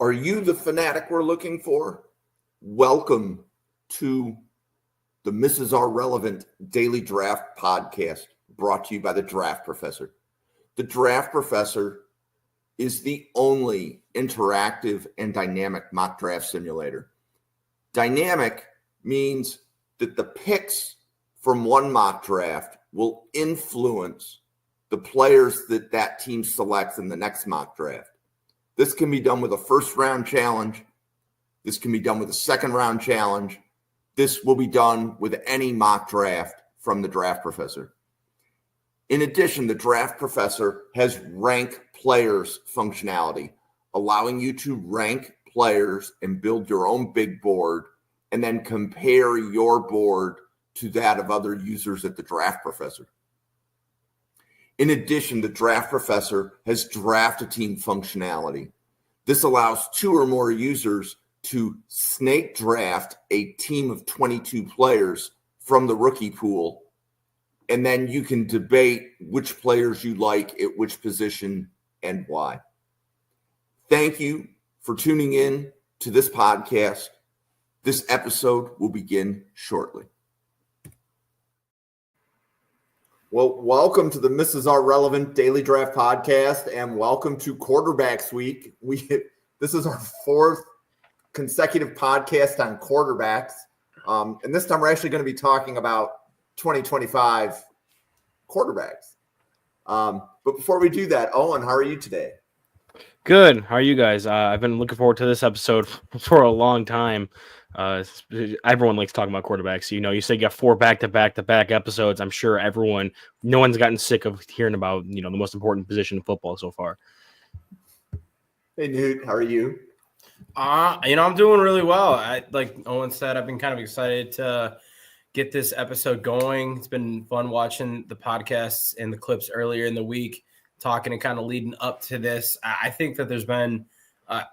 Are you the fanatic we're looking for? Welcome to the Mrs. R Relevant Daily Draft Podcast, brought to you by The Draft Professor. The Draft Professor is the only interactive and dynamic mock draft simulator. Dynamic means that the picks from one mock draft will influence the players that team selects in the next mock draft. This can be done with a first-round challenge. This can be done with a second-round challenge. This will be done with any mock draft from the Draft Professor. In addition, the Draft Professor has rank players functionality, allowing you to rank players and build your own big board and then compare your board to that of other users at the Draft Professor. In addition, the Draft Professor has draft a team functionality. This allows 2 or more users to snake draft a team of 22 players from the rookie pool, and then you can debate which players you like at which position and why. Thank you for tuning in to this podcast. This episode will begin shortly. Well, welcome to the Mrs. R Relevant Daily Draft Podcast, and welcome to Quarterbacks Week. This is our 4th consecutive podcast on quarterbacks, and this time we're actually going to be talking about 2025 quarterbacks. But before we do that, Owen, how are you today? Good. How are you guys? I've been looking forward to this episode for a long time. Everyone likes talking about quarterbacks. You say you got 4 back-to-back episodes. I'm sure no one's gotten sick of hearing about, the most important position in football so far. Hey, Newt, how are you? I'm doing really well. Like Owen said, I've been kind of excited to get this episode going. It's been fun watching the podcasts and the clips earlier in the week, talking and kind of leading up to this. I think that there's been,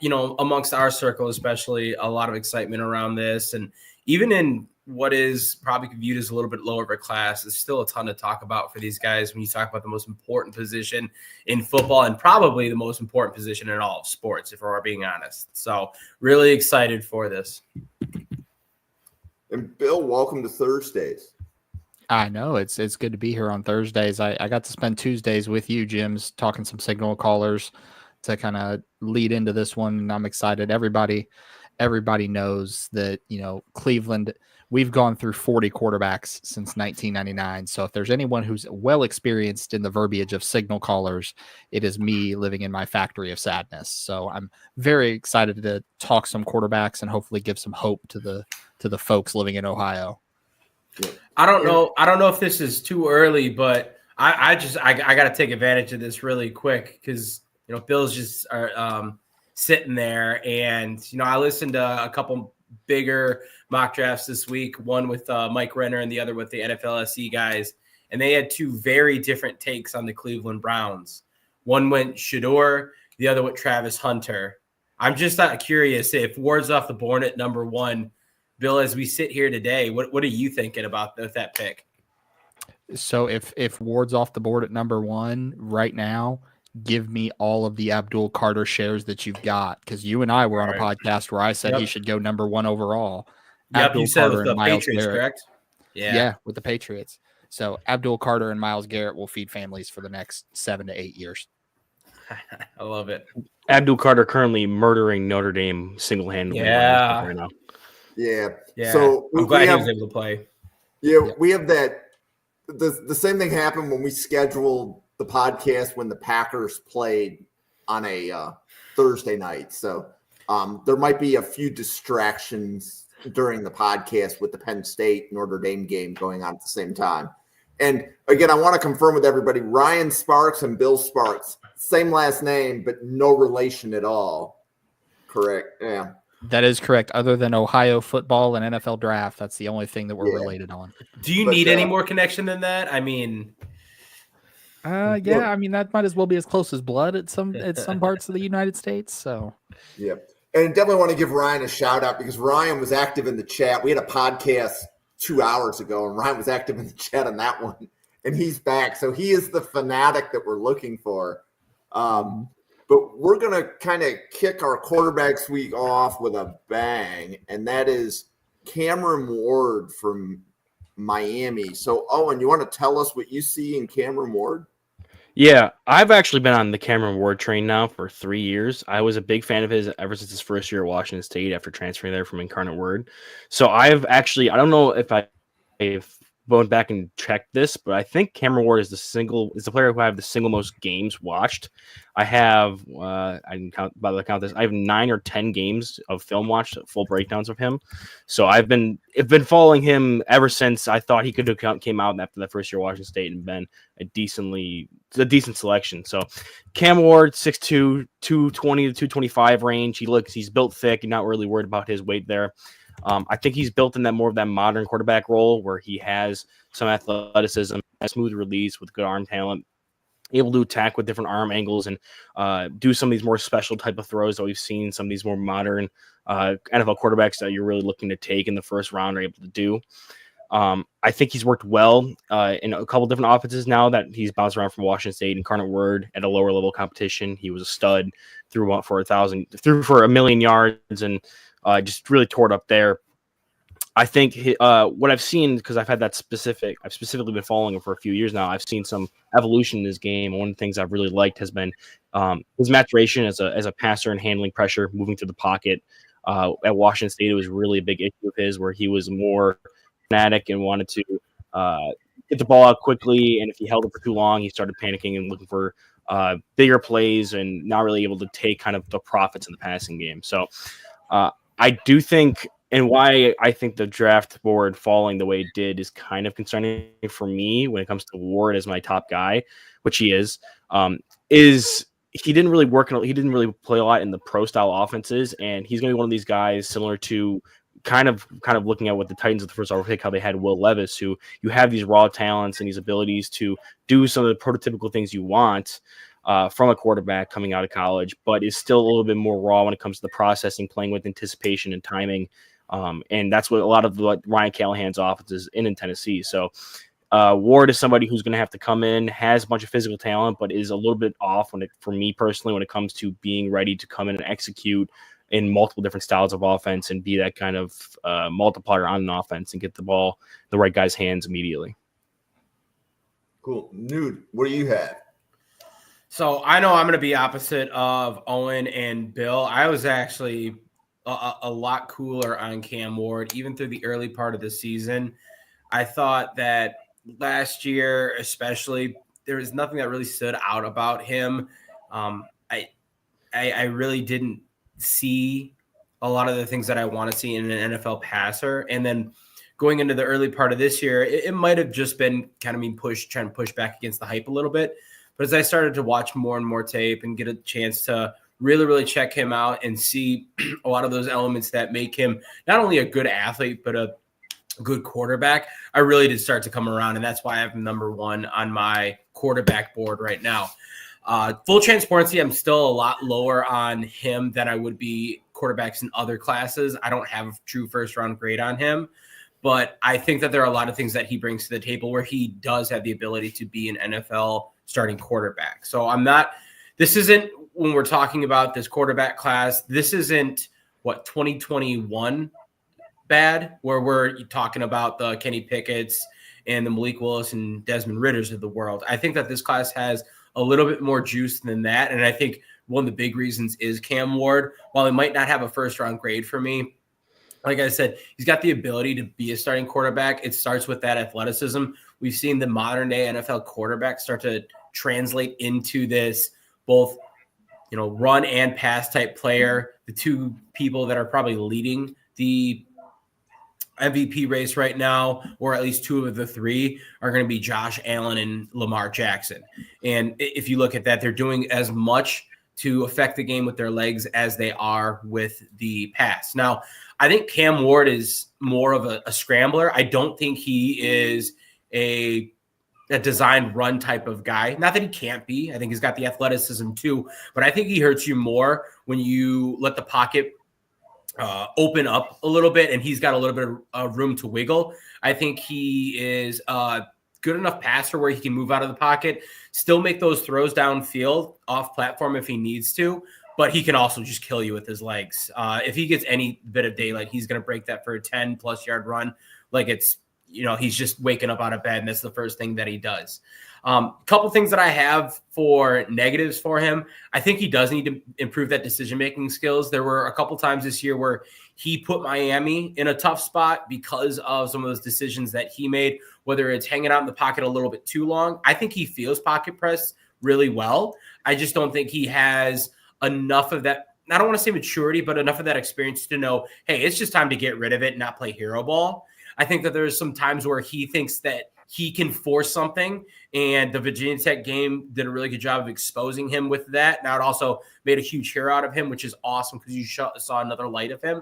amongst our circle, especially, a lot of excitement around this. And even in what is probably viewed as a little bit lower of a class, there's still a ton to talk about for these guys when you talk about the most important position in football and probably the most important position in all of sports, if we're being honest. So really excited for this. And Bill, welcome to Thursdays. I know it's good to be here on Thursdays. I got to spend Tuesdays with you, Jim's, talking some signal callers to kind of lead into this one. And I'm excited. Everybody knows that, Cleveland, we've gone through 40 quarterbacks since 1999. So if there's anyone who's well experienced in the verbiage of signal callers, it is me living in my factory of sadness. So I'm very excited to talk some quarterbacks and hopefully give some hope to the folks living in Ohio. I don't know if this is too early, but I got to take advantage of this really quick because, Bill's just sitting there. And, I listened to a couple bigger mock drafts this week, one with Mike Renner and the other with the NFL SE guys. And they had 2 very different takes on the Cleveland Browns. One went Shedeur, the other went Travis Hunter. I'm just curious if Ward's off the board at number 1. Bill, as we sit here today, what are you thinking about that pick? So if Ward's off the board at number 1 right now, give me all of the Abdul Carter shares that you've got, because you and I were on a podcast where I said he should go number 1 overall. Yep, Abdul you said Carter with the and Myles Patriots, Garrett. correct? Yeah, with the Patriots. So Abdul Carter and Myles Garrett will feed families for the next 7 to 8 years. I love it. Abdul Carter currently murdering Notre Dame single-handedly right now. Yeah. So I'm glad he was able to play. Yeah, we have that. The same thing happened when we scheduled the podcast when the Packers played on a Thursday night. So there might be a few distractions during the podcast with the Penn State Notre Dame game going on at the same time. And again, I want to confirm with everybody, Ryan Sparks and Bill Sparks, same last name, but no relation at all. Correct. Yeah. That is correct. Other than Ohio football and NFL draft, that's the only thing that we're related on. Do you need any more connection than that? I mean, that might as well be as close as blood at some parts of the United States. So, yeah. And definitely want to give Ryan a shout out because Ryan was active in the chat. We had a podcast 2 hours ago, and Ryan was active in the chat on that one, and he's back. So he is the fanatic that we're looking for. But But we're going to kind of kick our quarterbacks week off with a bang, and that is Cameron Ward from Miami. So, Owen, you want to tell us what you see in Cameron Ward? Yeah, I've actually been on the Cameron Ward train now for 3 years. I was a big fan of his ever since his first year at Washington State after transferring there from Incarnate Word. So I've actually, I don't know if went back and checked this, but I think Cameron Ward is the player who I have the single most games watched. I have I can count this. I have 9 or 10 games of film watched, full breakdowns of him. So I've been following him ever since I thought he could have came out after that first year at Washington State and been a decent selection. So Cam Ward, 6'2", 220 to 225 range. He's built thick. You're not really worried about his weight there. I think he's built in more of that modern quarterback role where he has some athleticism, a smooth release with good arm talent, able to attack with different arm angles and do some of these more special type of throws that we've seen some of these more modern NFL quarterbacks that you're really looking to take in the first round are able to do. I think he's worked well in a couple different offenses now that he's bounced around from Washington State, Incarnate Word at a lower level competition. He was a stud, threw for 1 million yards and just really tore it up there. I think what I've seen, because I've specifically been following him for a few years now. I've seen some evolution in his game. One of the things I've really liked has been his maturation as a passer and handling pressure, moving through the pocket. At Washington State, it was really a big issue of his where he was more fanatic and wanted to get the ball out quickly. And if he held it for too long, he started panicking and looking for bigger plays and not really able to take kind of the profits in the passing game. So I do think, and why I think the draft board falling the way it did is kind of concerning for me when it comes to Ward as my top guy, which he is he didn't really play a lot in the pro style offenses, and he's going to be one of these guys similar to kind of looking at what the Titans of the first overall pick, how they had Will Levis, who you have these raw talents and these abilities to do some of the prototypical things you want from a quarterback coming out of college, but is still a little bit more raw when it comes to the processing, playing with anticipation and timing. And that's what a lot of Ryan Callahan's offense is in Tennessee. So Ward is somebody who's going to have to come in, has a bunch of physical talent, but is a little bit off for me personally, when it comes to being ready to come in and execute in multiple different styles of offense and be that kind of multiplier on an offense and get the ball in the right guy's hands immediately. Cool. Nude, what do you have? So I know I'm going to be opposite of Owen and Bill. I was actually a lot cooler on Cam Ward, even through the early part of the season. I thought that last year, especially, there was nothing that really stood out about him. I really didn't see a lot of the things that I want to see in an NFL passer. And then going into the early part of this year, it might have just been kind of me trying to push back against the hype a little bit. But as I started to watch more and more tape and get a chance to really, really check him out and see a lot of those elements that make him not only a good athlete, but a good quarterback, I really did start to come around. And that's why I have him number 1 on my quarterback board right now. Full transparency, I'm still a lot lower on him than I would be quarterbacks in other classes. I don't have a true first-round grade on him. But I think that there are a lot of things that he brings to the table where he does have the ability to be an NFL starting quarterback. So this isn't, when we're talking about this quarterback class, this isn't 2021 bad, where we're talking about the Kenny Pickett's and the Malik Willis and Desmond Ritters of the world. I think that this class has a little bit more juice than that. And I think one of the big reasons is Cam Ward. While he might not have a first-round grade for me, like I said, he's got the ability to be a starting quarterback. It starts with that athleticism. We've seen the modern-day NFL quarterback start to translate into this both, run and pass type player. The two people that are probably leading the MVP race right now, or at least 2 of the 3, are going to be Josh Allen and Lamar Jackson. And if you look at that, they're doing as much to affect the game with their legs as they are with the pass. Now, I think Cam Ward is more of a scrambler. I don't think he is a designed run type of guy. Not that he can't be. I think he's got the athleticism too, but I think he hurts you more when you let the pocket open up a little bit and he's got a little bit of room to wiggle. I think he is good enough passer where he can move out of the pocket, still make those throws downfield off platform if he needs to, but he can also just kill you with his legs. If he gets any bit of daylight, he's going to break that for a 10-plus yard run. Like it's, he's just waking up out of bed, and that's the first thing that he does. A couple things that I have for negatives for him. I think he does need to improve that decision-making skills. There were a couple times this year where he put Miami in a tough spot because of some of those decisions that he made, whether it's hanging out in the pocket a little bit too long. I think he feels pocket press really well. I just don't think he has enough of that. I don't want to say maturity, but enough of that experience to know, hey, it's just time to get rid of it and not play hero ball. I think that there's some times where he thinks that he can force something, and the Virginia Tech game did a really good job of exposing him with that. Now it also made a huge hero out of him, which is awesome because you saw another light of him.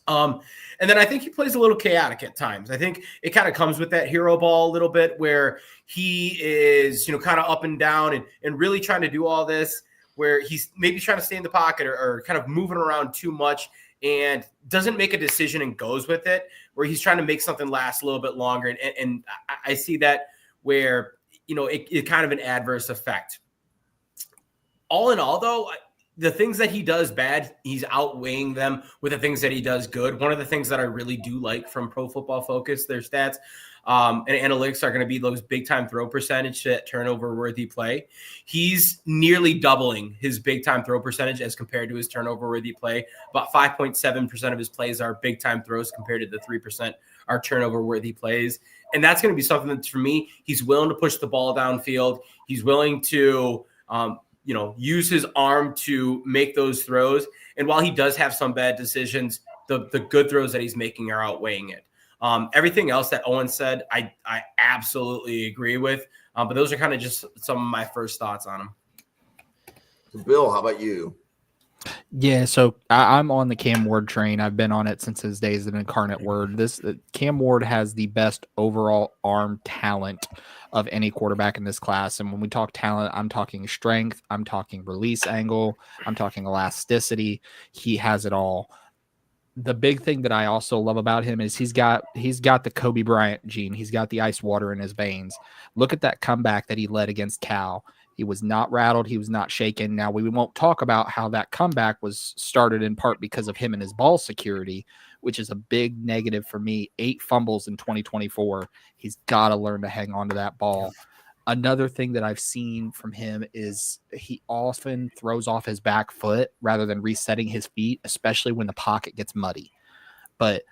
And then I think he plays a little chaotic at times. I think it kind of comes with that hero ball a little bit where he is, kind of up and down and really trying to do all this where he's maybe trying to stay in the pocket or kind of moving around too much and doesn't make a decision and goes with it, where he's trying to make something last a little bit longer. And I see that where, it kind of an adverse effect. All in all, though, the things that he does bad, he's outweighing them with the things that he does good. One of the things that I really do like from Pro Football Focus, their stats and analytics are going to be those big-time throw percentage to turnover-worthy play. He's nearly doubling his big-time throw percentage as compared to his turnover-worthy play. About 5.7% of his plays are big-time throws compared to the 3% are turnover-worthy plays. And that's going to be something that, for me, he's willing to push the ball downfield. He's willing to use his arm to make those throws. And while he does have some bad decisions, the good throws that he's making are outweighing it. Everything else that Owen said, I absolutely agree with. But those are kind of just some of my first thoughts on him. Bill, how about you? Yeah, so I'm on the Cam Ward train. I've been on it since his days at Incarnate Word. Cam Ward has the best overall arm talent of any quarterback in this class. And when we talk talent, I'm talking strength, I'm talking release angle, I'm talking elasticity. He has it all. The big thing that I also love about him is he's got the Kobe Bryant gene. He's got the ice water in his veins. Look at that comeback that he led against Cal. He was not rattled. He was not shaken. Now, we won't talk about how that comeback was started in part because of him and his ball security, which is a big negative for me. 8 fumbles in 2024. He's got to learn to hang on to that ball. Another thing that I've seen from him is he often throws off his back foot rather than resetting his feet, especially when the pocket gets muddy. But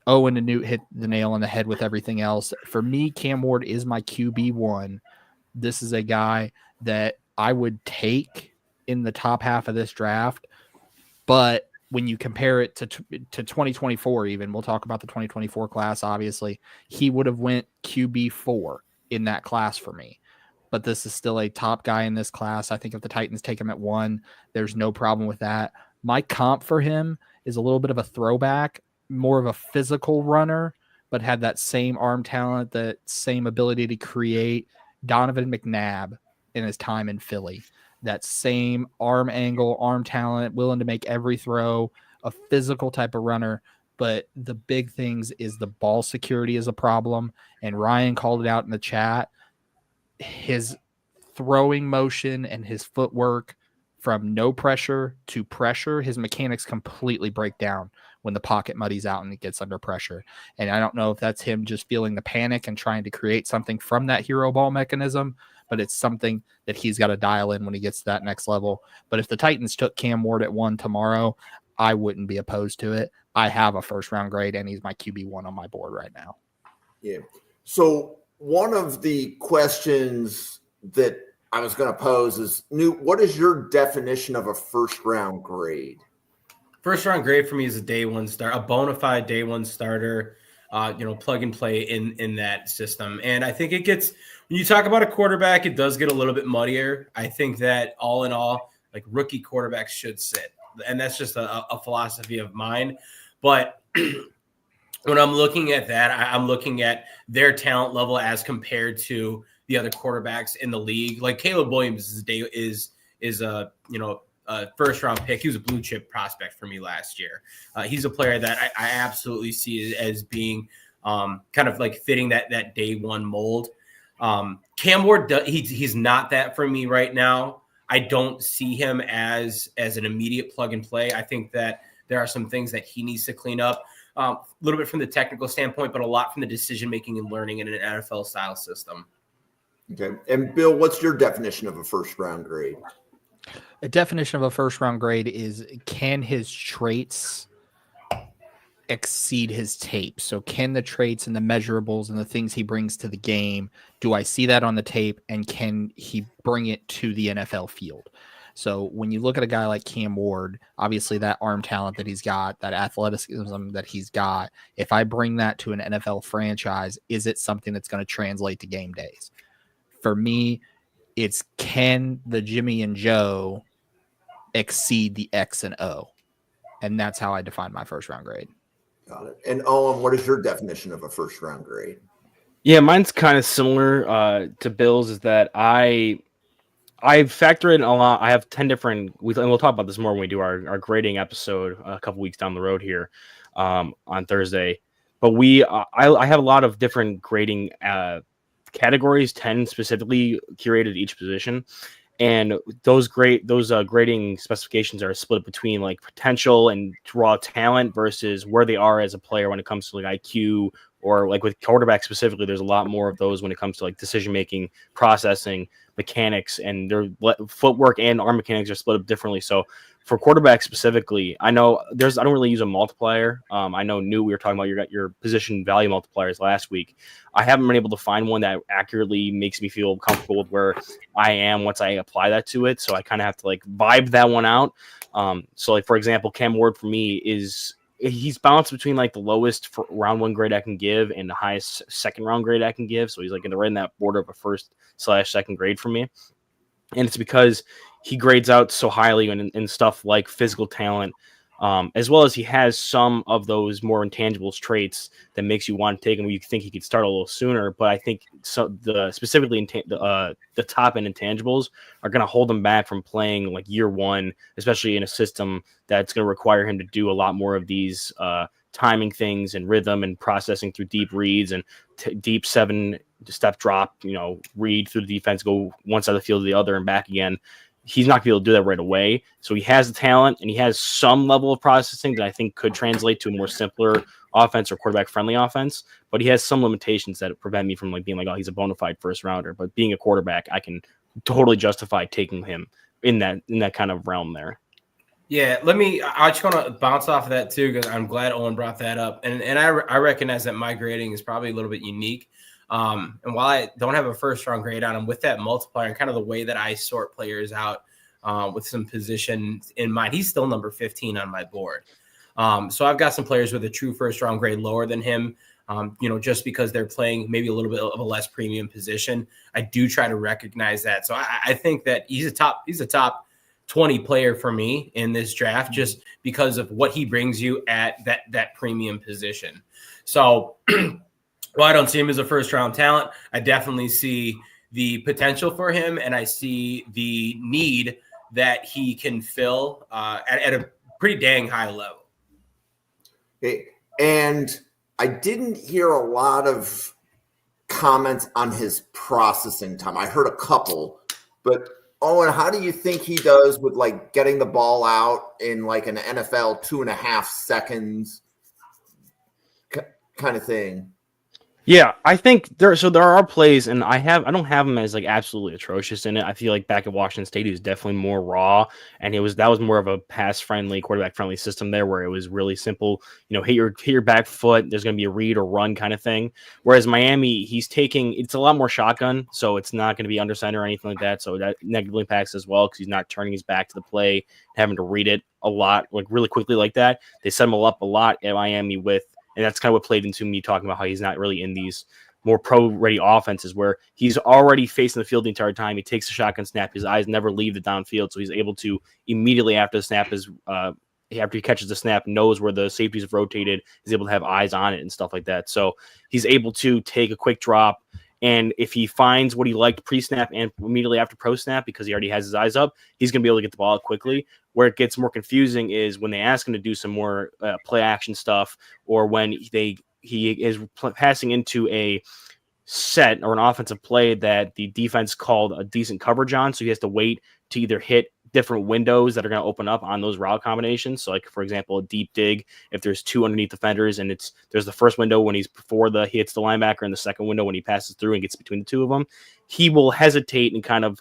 Owen and Newt hit the nail on the head with everything else. For me, Cam Ward is my QB1. This is a guy that I would take in the top half of this draft. But when you compare it to 2024, even, we'll talk about the 2024 class, obviously, he would have went QB4 in that class for me. But this is still a top guy in this class. I think if the Titans take him at 1, there's no problem with that. My comp for him is a little bit of a throwback, more of a physical runner, but had that same arm talent, that same ability to create. Donovan McNabb in his time in Philly. That same arm angle, arm talent, willing to make every throw, a physical type of runner. But the big things is the ball security is a problem. And Ryan called it out in the chat. His throwing motion and his footwork from no pressure to pressure, his mechanics completely break down when the pocket muddies out and it gets under pressure. And I don't know if that's him just feeling the panic and trying to create something from that hero ball mechanism, but it's something that he's got to dial in when he gets to that next level. But if the Titans took Cam Ward at 1 tomorrow, I wouldn't be opposed to it. I have a first-round grade, and he's my QB1 on my board right now. Yeah. So one of the questions that I was going to pose is, Newt, what is your definition of a first-round grade? First-round grade for me is a day one start, a bona fide day one starter, plug and play in that system. And I think it gets – when you talk about a quarterback, it does get a little bit muddier. I think that all in all, like rookie quarterbacks should sit. And that's just a philosophy of mine. But when I'm looking at that, I'm looking at their talent level as compared to the other quarterbacks in the league. Like Caleb Williams is a first round pick. He was a blue chip prospect for me last year. He's a player that I absolutely see as being kind of like fitting that day one mold. Cam Ward, he's not that for me right now. I don't see him as an immediate plug and play. I think that there are some things that he needs to clean up, a little bit from the technical standpoint, but a lot from the decision making and learning in an NFL style system. Okay. And Bill, what's your definition of a first round grade? A definition of a first round grade is, can his traits exceed his tape? So can the traits and the measurables and the things he brings to the game, do I see that on the tape, and can he bring it to the NFL field? So when you look at a guy like Cam Ward, obviously that arm talent that he's got, that athleticism that he's got, if I bring that to an NFL franchise, is it something that's going to translate to game days? For me, it's, can the Jimmy and Joe exceed the X and O? And that's how I define my first round grade. Got it. And Owen, what is your definition of a first round grade? Yeah, mine's kind of similar to Bill's, is that I factor in a lot. I have 10 different, and we'll talk about this more when we do our grading episode a couple weeks down the road here on Thursday. But I have a lot of different grading categories, 10 specifically curated at each position. And those grading specifications are split between like potential and raw talent versus where they are as a player when it comes to like IQ, or like with quarterback specifically, there's a lot more of those when it comes to like decision making, processing, mechanics, and their footwork and arm mechanics are split up differently. So for quarterback specifically, I don't really use a multiplier. I know we were talking about your position value multipliers last week. I haven't been able to find one that accurately makes me feel comfortable with where I am once I apply that to it. So I kind of have to like vibe that one out. So like, for example, Cam Ward for me he's balanced between like the lowest round one grade I can give and the highest second round grade I can give. So he's like right in that border of a first/second grade for me. And it's because he grades out so highly in stuff like physical talent, as well as he has some of those more intangibles traits that makes you want to take him. You think he could start a little sooner, but I think specifically the top end intangibles are going to hold him back from playing like year one, especially in a system that's going to require him to do a lot more of these timing things and rhythm and processing through deep reads and deep 7-step drop, read through the defense, go one side of the field to the other and back again. He's not going to be able to do that right away. So he has the talent and he has some level of processing that I think could translate to a more simpler offense or quarterback friendly offense, but he has some limitations that prevent me from like being like, oh, he's a bona fide first rounder. But being a quarterback, I can totally justify taking him in that kind of realm there. Yeah, I just want to bounce off of that too, because I'm glad Owen brought that up. And I recognize that my grading is probably a little bit unique. And while I don't have a first round grade on him, with that multiplier and kind of the way that I sort players out with some positions in mind, he's still number 15 on my board. So I've got some players with a true first round grade lower than him, just because they're playing maybe a little bit of a less premium position. I do try to recognize that. So I think that he's a top 20 player for me in this draft, just because of what he brings you at that premium position. So while I don't see him as a first round talent, I definitely see the potential for him, and I see the need that he can fill at a pretty dang high level. Okay. And I didn't hear a lot of comments on his processing time. I heard a couple, but Owen, how do you think he does with like getting the ball out in like an NFL 2.5 seconds kind of thing? Yeah, I think there are plays, and I don't have him as like absolutely atrocious in it. I feel like back at Washington State, he was definitely more raw, and that was more of a pass friendly, quarterback friendly system there, where it was really simple. Hit your back foot. There's going to be a read or run kind of thing. Whereas Miami, it's a lot more shotgun, so it's not going to be under center or anything like that. So that negatively impacts as well, because he's not turning his back to the play, having to read it a lot, like really quickly like that. They set him up a lot at Miami and that's kind of what played into me talking about how he's not really in these more pro-ready offenses where he's already facing the field the entire time. He takes a shotgun snap. His eyes never leave the downfield, so he's able to immediately after the snap after he catches the snap, knows where the safeties have rotated, is able to have eyes on it and stuff like that. So he's able to take a quick drop, and if he finds what he liked pre-snap and immediately after pro-snap, because he already has his eyes up, he's going to be able to get the ball out quickly. Where it gets more confusing is when they ask him to do some more play action stuff, or when he is passing into a set or an offensive play that the defense called a decent coverage on. So he has to wait to either hit different windows that are going to open up on those route combinations. So like, for example, a deep dig, if there's two underneath defenders and there's the first window when he hits the linebacker and the second window when he passes through and gets between the two of them, he will hesitate and kind of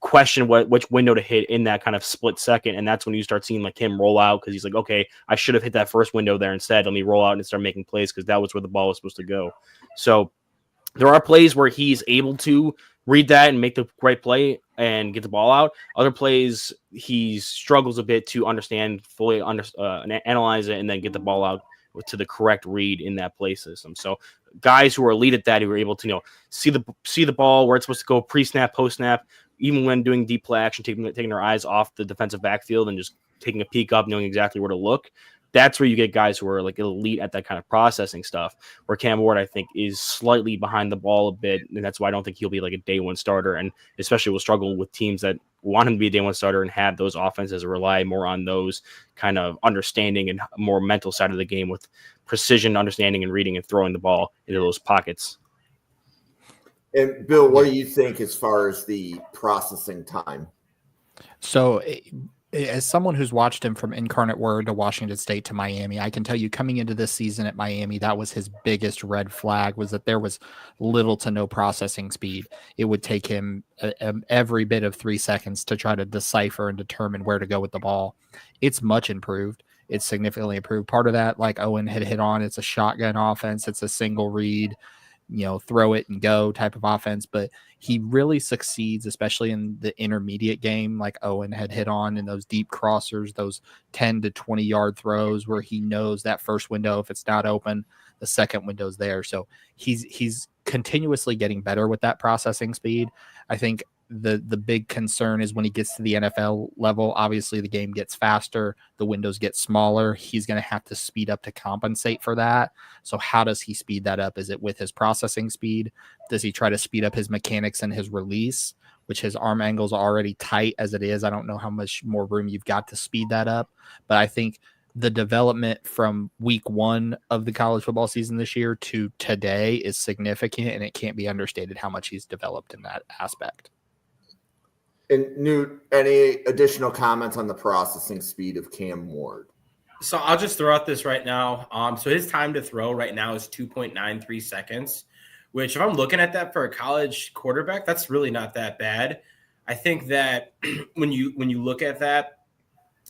question which window to hit in that kind of split second. And that's when you start seeing like him roll out, because he's like, okay, I should have hit that first window there instead. Let me roll out and start making plays, because that was where the ball was supposed to go. So there are plays where he's able to read that and make the right play and get the ball out. Other plays, he struggles a bit to fully analyze it, and then get the ball out to the correct read in that play system. So guys who are elite at that, who are able to see the ball where it's supposed to go, pre-snap, post-snap, even when doing deep play action, taking their eyes off the defensive backfield and just taking a peek up, knowing exactly where to look. That's where you get guys who are like elite at that kind of processing stuff, where Cam Ward, I think, is slightly behind the ball a bit. And that's why I don't think he'll be like a day one starter. And especially will struggle with teams that want him to be a day one starter and have those offenses rely more on those kind of understanding and more mental side of the game with precision, understanding and reading and throwing the ball into those pockets. And Bill, what do you think as far as the processing time? So as someone who's watched him from Incarnate Word to Washington State to Miami, I can tell you coming into this season at Miami, that was his biggest red flag, was that there was little to no processing speed. It would take him every bit of 3 seconds to try to decipher and determine where to go with the ball. It's much improved. It's significantly improved. Part of that, like Owen had hit on, it's a shotgun offense. It's a single read, throw it and go type of offense, but he really succeeds, especially in the intermediate game, like Owen had hit on, in those deep crossers, those 10 to 20 yard throws where he knows that first window, if it's not open, the second window's there. So he's continuously getting better with that processing speed. I think the big concern is when he gets to the NFL level, obviously the game gets faster, the windows get smaller. He's going to have to speed up to compensate for that. So how does he speed that up? Is it with his processing speed? Does he try to speed up his mechanics and his release, which his arm angles are already tight as it is? I don't know how much more room you've got to speed that up, but I think the development from week 1 of the college football season this year to today is significant, and it can't be understated how much he's developed in that aspect. And Newt, any additional comments on the processing speed of Cam Ward? So I'll just throw out this right now. So his time to throw right now is 2.93 seconds, which if I'm looking at that for a college quarterback, that's really not that bad. I think that when you look at that,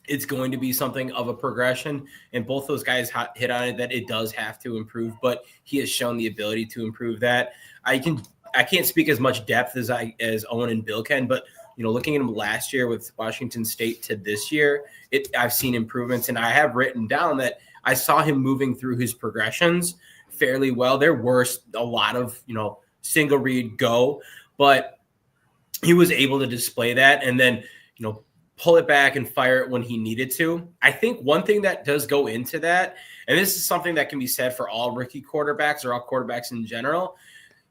it's going to be something of a progression, and both those guys hit on it that it does have to improve, but he has shown the ability to improve that. I can't speak as much depth as Owen and Bill can, but looking at him last year with Washington State to this year, I've seen improvements, and I have written down that I saw him moving through his progressions fairly well. There were a lot of, single read go, but he was able to display that and then, pull it back and fire it when he needed to. I think one thing that does go into that, and this is something that can be said for all rookie quarterbacks or all quarterbacks in general,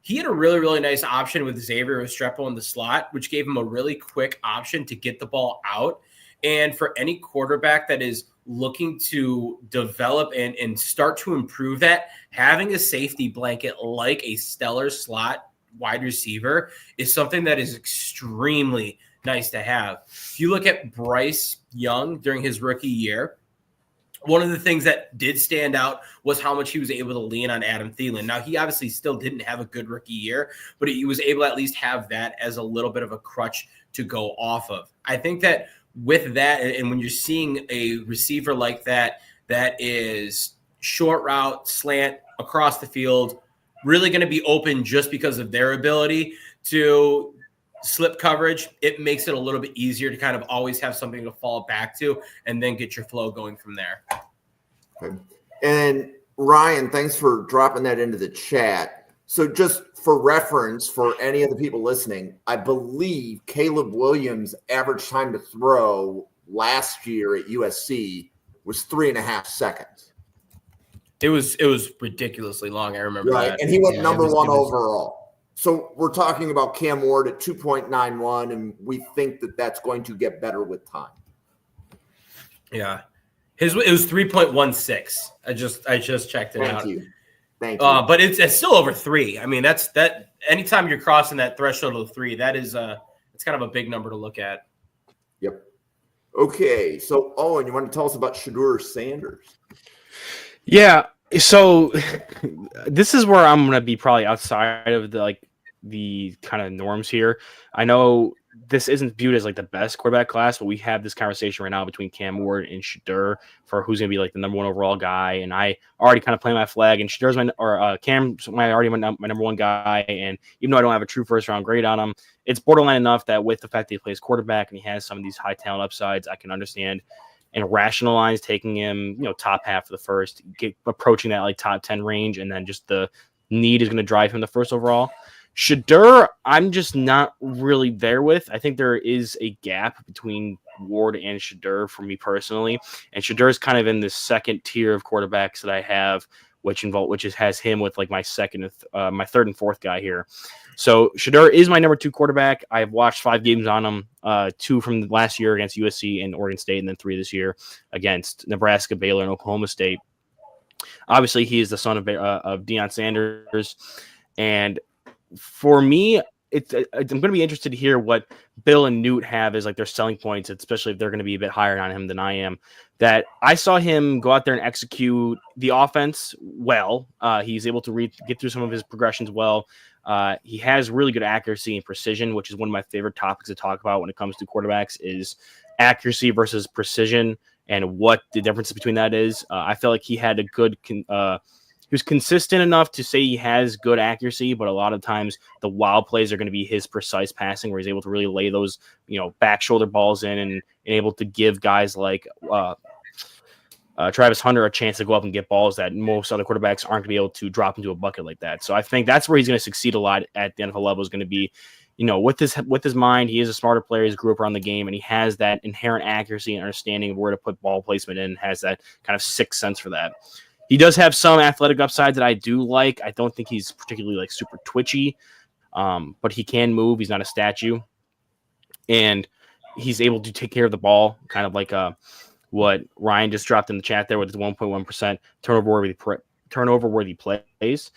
he had a really, really nice option with Xavier Restrepo in the slot, which gave him a really quick option to get the ball out. And for any quarterback that is looking to develop and start to improve that, having a safety blanket like a stellar slot wide receiver is something that is extremely nice to have. If you look at Bryce Young during his rookie year, one of the things that did stand out was how much he was able to lean on Adam Thielen. Now, he obviously still didn't have a good rookie year, but he was able to at least have that as a little bit of a crutch to go off of. I think that with that, and when you're seeing a receiver like that, that is short route, slant, across the field, really going to be open just because of their ability to slip coverage, it makes it a little bit easier to kind of always have something to fall back to and then get your flow going from there. Okay. And Ryan, thanks for dropping that into the chat. So just for reference for any of the people listening, I believe Caleb Williams' average time to throw last year at USC was 3.5 seconds. It was ridiculously long. I remember that. And he went number 1 overall. So we're talking about Cam Ward at 2.91, and we think that that's going to get better with time. Yeah. It was 3.16. I just checked it out. Thank you. But it's still over 3. I mean, that anytime you're crossing that threshold of 3, that is it's kind of a big number to look at. Yep. Okay, so Owen, you want to tell us about Shedeur Sanders? Yeah, so this is where I'm gonna be probably outside of the kind of norms here. I know this isn't viewed as like the best quarterback class, but we have this conversation right now between Cam Ward and Shedeur for who's gonna be like the number 1 overall guy. And I already kind of play my flag, and Shadeur's Cam's already my number 1 guy. And even though I don't have a true first round grade on him, it's borderline enough that with the fact that he plays quarterback and he has some of these high talent upsides, I can understand and rationalize taking him, top half of the first, approaching that like top 10 range, and then just the need is going to drive him the first overall. Shedeur, I'm just not really there with. I think there is a gap between Ward and Shedeur for me personally, and Shedeur is kind of in this second tier of quarterbacks that I have, which has him with like my my third and fourth guy here. So Shedeur is my number 2 quarterback. I've watched 5 games on him, 2 from last year against USC and Oregon State, and then 3 this year against Nebraska, Baylor, and Oklahoma State. Obviously, he is the son of Deion Sanders, and for me, I'm going to be interested to hear what Bill and Newt have as like their selling points, especially if they're going to be a bit higher on him than I am. That I saw him go out there and execute the offense well. He's able to get through some of his progressions well. He has really good accuracy and precision, which is one of my favorite topics to talk about when it comes to quarterbacks is accuracy versus precision and what the difference between that is. I felt like he had a good he was consistent enough to say he has good accuracy, but a lot of times the wild plays are going to be his precise passing, where he's able to really lay those, back shoulder balls in and able to give guys like Travis Hunter a chance to go up and get balls that most other quarterbacks aren't going to be able to drop into a bucket like that. So I think that's where he's going to succeed a lot at the NFL level is going to be, with his mind. He is a smarter player. He's grew up around the game, and he has that inherent accuracy and understanding of where to put ball placement in, has that kind of sixth sense for that. He does have some athletic upside that I do like. I don't think he's particularly like super twitchy, but he can move. He's not a statue, and he's able to take care of the ball, kind of like what Ryan just dropped in the chat there with his 1.1% turnover worthy plays.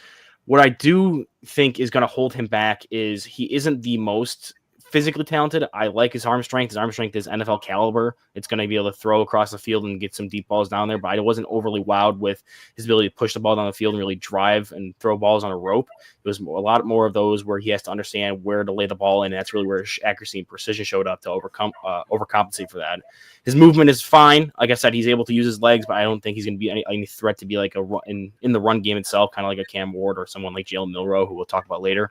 What I do think is going to hold him back is he isn't the most physically talented. I like his arm strength. His arm strength is NFL caliber. It's going to be able to throw across the field and get some deep balls down there, but I wasn't overly wowed with his ability to push the ball down the field and really drive and throw balls on a rope. It was a lot more of those where he has to understand where to lay the ball in. And that's really where his accuracy and precision showed up to overcompensate for that. His movement is fine. Like I said, he's able to use his legs, but I don't think he's going to be any threat to be like in the run game itself, kind of like a Cam Ward or someone like Jalen Milroe, who we'll talk about later.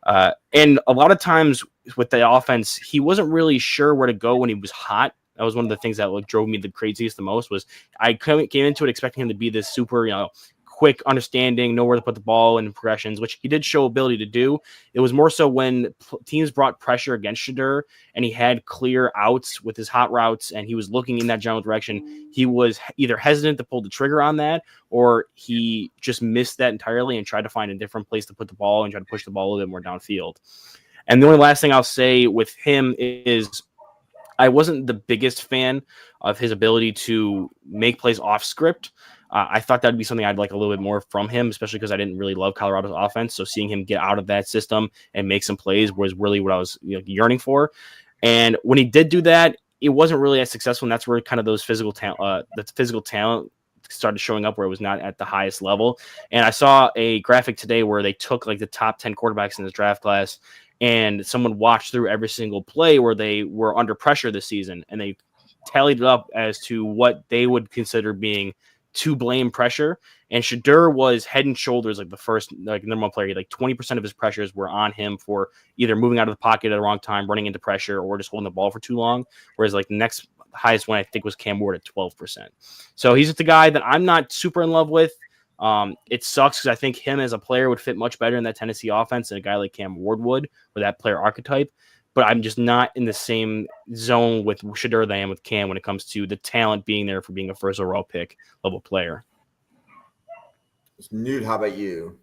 And a lot of times with the offense, he wasn't really sure where to go when he was hot. That was one of the things that drove me the craziest the most was I came into it expecting him to be this super, quick understanding, know where to put the ball in progressions, which he did show ability to do. It was more so when teams brought pressure against Shedeur and he had clear outs with his hot routes and he was looking in that general direction. He was either hesitant to pull the trigger on that or he just missed that entirely and tried to find a different place to put the ball and try to push the ball a little bit more downfield. And the only last thing I'll say with him is I wasn't the biggest fan of his ability to make plays off script. I thought that would be something I'd like a little bit more from him, especially because I didn't really love Colorado's offense. So seeing him get out of that system and make some plays was really what I was yearning for. And when he did do that, it wasn't really as successful. And that's where kind of those physical talent started showing up where it was not at the highest level. And I saw a graphic today where they took like the top 10 quarterbacks in this draft class and someone watched through every single play where they were under pressure this season. And they tallied it up as to what they would consider being to blame pressure, and Shedeur was head and shoulders like the first number one player. Like 20% of his pressures were on him for either moving out of the pocket at the wrong time, running into pressure, or just holding the ball for too long. Whereas like the next highest one I think was Cam Ward at 12%. So he's just a guy that I'm not super in love with. It sucks because I think him as a player would fit much better in that Tennessee offense than a guy like Cam Ward would, with that player archetype. But I'm just not in the same zone with Shedeur that I am with Cam when it comes to the talent being there for being a first overall pick level player. Newt, how about you?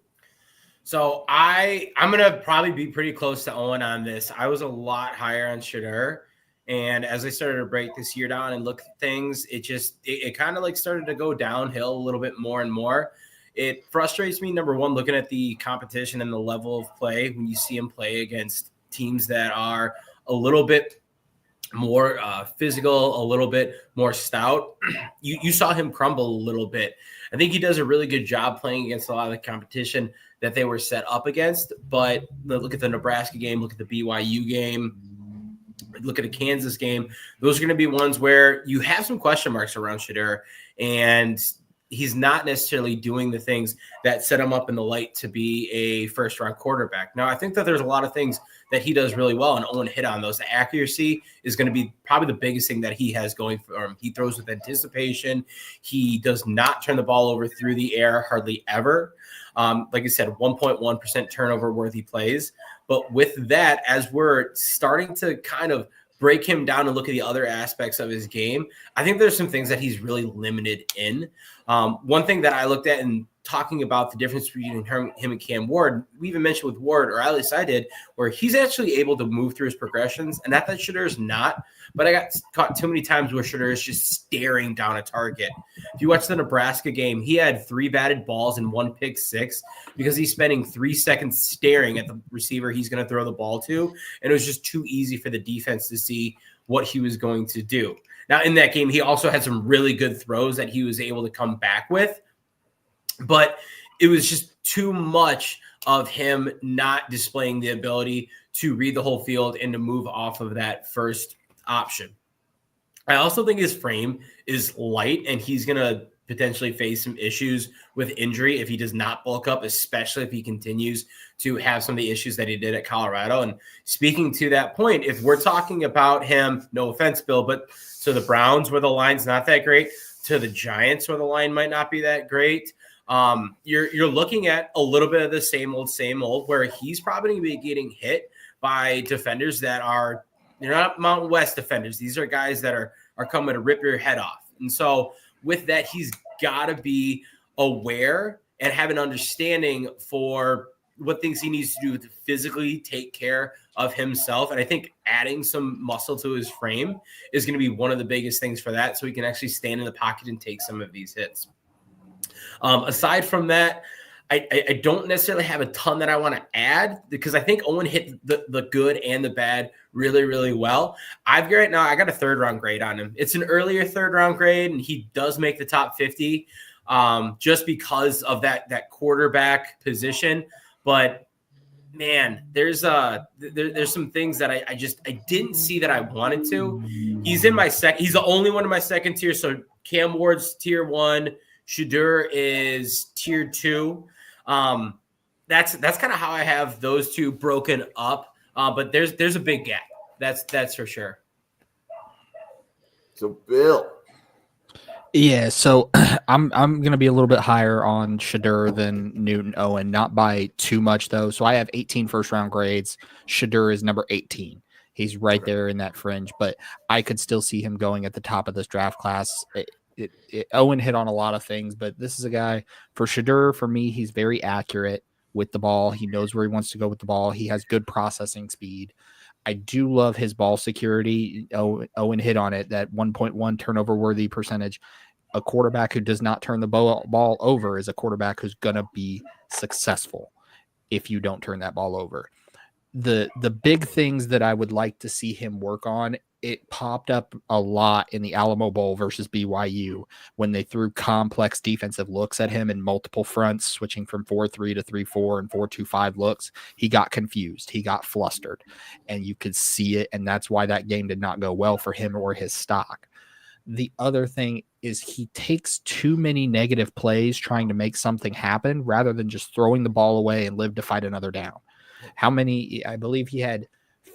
So I'm going to probably be pretty close to Owen on this. I was a lot higher on Shedeur. And as I started to break this year down and look at things, it kind of like started to go downhill a little bit more and more. It frustrates me, number one, looking at the competition and the level of play when you see him play against teams that are a little bit more physical, a little bit more stout. You saw him crumble a little bit. I think he does a really good job playing against a lot of the competition that they were set up against. But look at the Nebraska game, look at the BYU game, look at the Kansas game. Those are going to be ones where you have some question marks around Shedeur, and he's not necessarily doing the things that set him up in the light to be a first-round quarterback. Now, I think that there's a lot of things that he does really well, and Owen hit on those. The accuracy is going to be probably the biggest thing that he has going for him. He throws with anticipation. He does not turn the ball over through the air hardly ever. Like I said, 1.1% turnover-worthy plays. But with that, as we're starting to kind of break him down and look at the other aspects of his game, I think there's some things that he's really limited in. One thing that I looked at in talking about the difference between him and Cam Ward, we even mentioned with Ward, or at least I did, where he's actually able to move through his progressions, and not that Shedeur is not, but I got caught too many times where Shedeur is just staring down a target. If you watch the Nebraska game, he had 3 batted balls and 1 pick six because he's spending 3 seconds staring at the receiver he's going to throw the ball to, and it was just too easy for the defense to see what he was going to do. Now, in that game, he also had some really good throws that he was able to come back with, but it was just too much of him not displaying the ability to read the whole field and to move off of that first option. I also think his frame is light, and he's going to potentially face some issues with injury if he does not bulk up, especially if he continues to have some of the issues that he did at Colorado. And speaking to that point, if we're talking about him, no offense, Bill, but to the Browns where the line's not that great, to the Giants where the line might not be that great, you're looking at a little bit of the same old, where he's probably going to be getting hit by defenders that are, they're not Mountain West defenders. These are guys that are coming to rip your head off. And so with that, he's got to be aware and have an understanding for what things he needs to do to physically take care of himself. And I think adding some muscle to his frame is going to be one of the biggest things for that, so he can actually stand in the pocket and take some of these hits. Aside from that, I don't necessarily have a ton that I want to add, because I think Owen hit the good and the bad really, really well. I got a 3rd-round grade on him. It's an earlier 3rd-round grade, and he does make the top 50 just because of that quarterback position. But man, there's some things that I didn't see that I wanted to. He's in my he's the only one in my second tier. So Cam Ward's tier 1, Shedeur is tier 2. That's kind of how I have those two broken up. But there's a big gap. That's for sure. So Bill. Yeah, so I'm going to be a little bit higher on Shedeur than Newton Owen, not by too much though. So I have 18 first-round grades. Shedeur is number 18. He's right there in that fringe, but I could still see him going at the top of this draft class. Owen hit on a lot of things, but this is a guy for Shedeur. For me, he's very accurate with the ball. He knows where he wants to go with the ball. He has good processing speed. I do love his ball security. Owen hit on it, that 1.1 turnover worthy percentage. A quarterback who does not turn the ball over is a quarterback who's going to be successful if you don't turn that ball over. The big things that I would like to see him work on, it popped up a lot in the Alamo Bowl versus BYU when they threw complex defensive looks at him in multiple fronts, switching from 4-3 to 3-4 and 4-2-5 looks. He got confused. He got flustered, and you could see it, and that's why that game did not go well for him or his stock. The other thing is he takes too many negative plays trying to make something happen rather than just throwing the ball away and live to fight another down. How many? I believe he had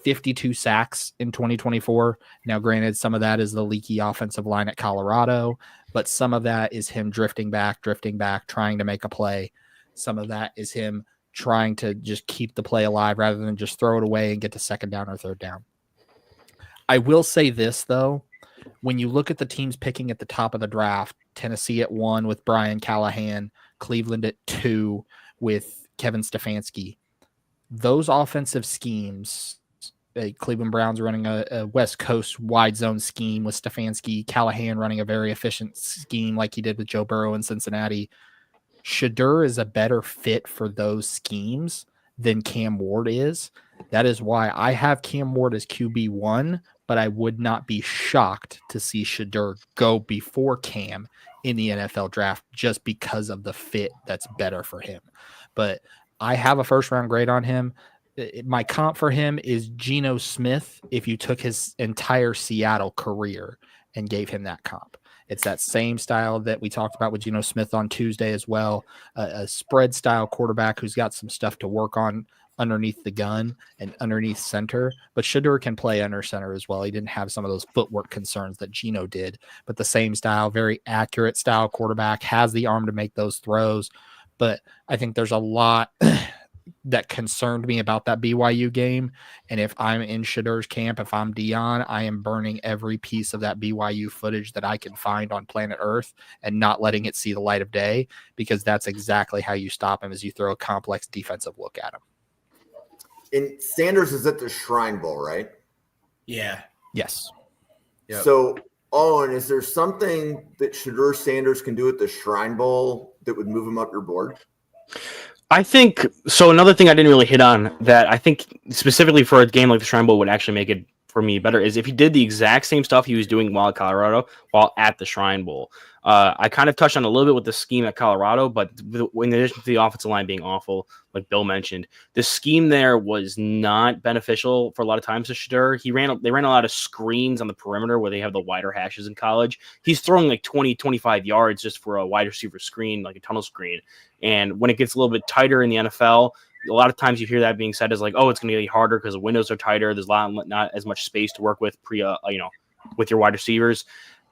52 sacks in 2024. Now, granted, some of that is the leaky offensive line at Colorado, but some of that is him drifting back, trying to make a play. Some of that is him trying to just keep the play alive rather than just throw it away and get to 2nd down or 3rd down. I will say this, though. When you look at the teams picking at the top of the draft, Tennessee at 1 with Brian Callahan, Cleveland at 2 with Kevin Stefanski, those offensive schemes, Cleveland Browns running a West Coast wide zone scheme with Stefanski, Callahan running a very efficient scheme like he did with Joe Burrow in Cincinnati, Shadur is a better fit for those schemes than Cam Ward is. That is why I have Cam Ward as QB1, but I would not be shocked to see Shadur go before Cam in the NFL draft just because of the fit that's better for him. But I have a first round grade on him. My comp for him is Geno Smith if you took his entire Seattle career and gave him that comp. It's that same style that we talked about with Geno Smith on Tuesday as well, a spread style quarterback who's got some stuff to work on underneath the gun and underneath center, but Shadur can play under center as well. He didn't have some of those footwork concerns that Geno did, but the same style, very accurate style quarterback, has the arm to make those throws. But I think there's a lot that concerned me about that BYU game. And if I'm in Shadur's camp, if I'm Dion, I am burning every piece of that BYU footage that I can find on planet Earth and not letting it see the light of day, because that's exactly how you stop him, as you throw a complex defensive look at him. And Sanders is at the Shrine Bowl, right? Yeah. Yes. Yep. So, Owen, is there something that Shadur Sanders can do at the Shrine Bowl that would move him up your board? I think so. Another thing I didn't really hit on that I think specifically for a game like the Shrine Bowl would actually make it for me better is if he did the exact same stuff he was doing while at Colorado, while at the Shrine Bowl. I kind of touched on a little bit with the scheme at Colorado, but in addition to the offensive line being awful, like Bill mentioned, the scheme there was not beneficial for a lot of times to Shadur. They ran a lot of screens on the perimeter where they have the wider hashes in college. He's throwing like 20, 25 yards just for a wide receiver screen, like a tunnel screen. And when it gets a little bit tighter in the NFL, a lot of times you hear that being said as like, oh, it's going to get harder because the windows are tighter. There's not as much space to work with with your wide receivers.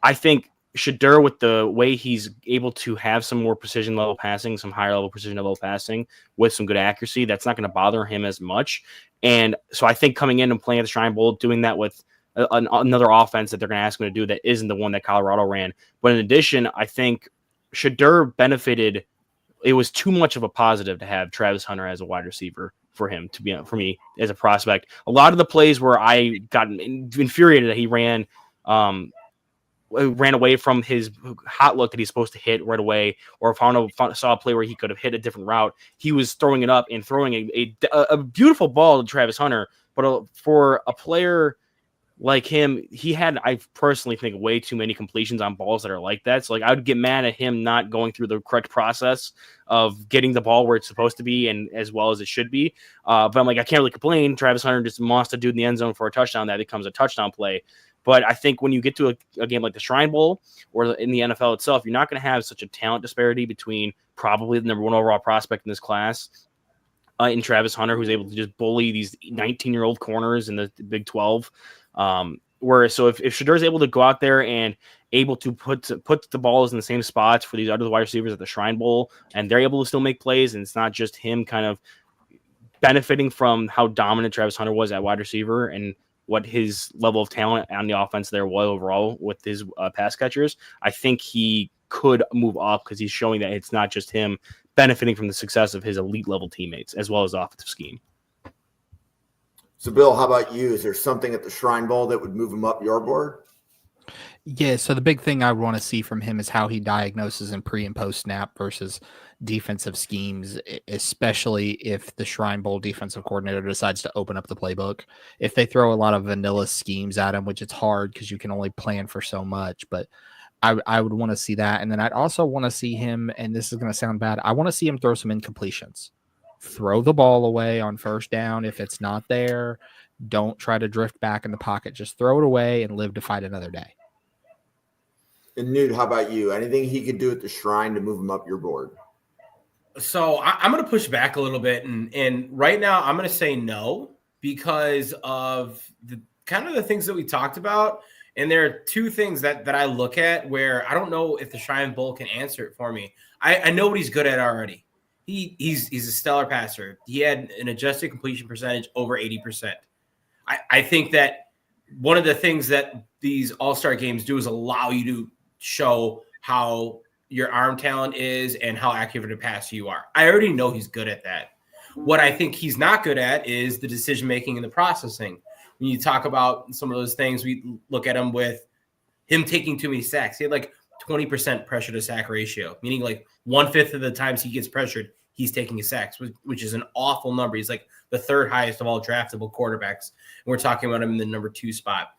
I think Shadur, with the way he's able to have some more precision level passing, some higher level precision level passing with some good accuracy, that's not going to bother him as much. And so I think coming in and playing at the Shrine Bowl, doing that with another offense that they're going to ask him to do that isn't the one that Colorado ran. But in addition, I think Shadur benefited. It was too much of a positive to have Travis Hunter as a wide receiver for him to be for me as a prospect. A lot of the plays where I got infuriated that he ran away from his hot look that he's supposed to hit right away, or if I saw a play where he could have hit a different route, he was throwing it up and throwing a beautiful ball to Travis Hunter. But for a player like him, he had, I personally think, way too many completions on balls that are like that. So like I would get mad at him not going through the correct process of getting the ball where it's supposed to be and as well as it should be. But I'm like, I can't really complain. Travis Hunter just mossed a dude in the end zone for a touchdown. That becomes a touchdown play. But I think when you get to a game like the Shrine Bowl or in the NFL itself, you're not going to have such a talent disparity between probably the number one overall prospect in this class in Travis Hunter, who's able to just bully these 19-year-old corners in the Big 12. So if Shadur is able to go out there and able to put the balls in the same spots for these other wide receivers at the Shrine Bowl, and they're able to still make plays, and it's not just him kind of benefiting from how dominant Travis Hunter was at wide receiver and what his level of talent on the offense there was overall with his pass catchers, I think he could move up because he's showing that it's not just him benefiting from the success of his elite level teammates as well as the offensive scheme. So, Bill, how about you? Is there something at the Shrine Bowl that would move him up your board? Yeah, so the big thing I want to see from him is how he diagnoses in pre and post snap versus defensive schemes, especially if the Shrine Bowl defensive coordinator decides to open up the playbook. If they throw a lot of vanilla schemes at him, which it's hard because you can only plan for so much, but I would want to see that. And then I'd also want to see him, and this is going to sound bad, I want to see him throw some incompletions. Throw the ball away on first down. If it's not there, don't try to drift back in the pocket. Just throw it away and live to fight another day. And Newt, how about you? Anything he could do at the Shrine to move him up your board? So I'm going to push back a little bit. And right now I'm going to say no because of the kind of the things that we talked about. And there are two things that I look at where I don't know if the Shrine Bowl can answer it for me. I know what he's good at already. He's a stellar passer. He had an adjusted completion percentage over 80%. I think that one of the things that these all-star games do is allow you to show how your arm talent is and how accurate a passer you are. I already know he's good at that. What I think he's not good at is the decision-making and the processing. When you talk about some of those things, we look at him with him taking too many sacks. He had like 20% pressure to sack ratio, meaning like 1/5 of the times he gets pressured, he's taking a sack, which is an awful number. He's like the third highest of all draftable quarterbacks. And we're talking about him in the number 2 spot.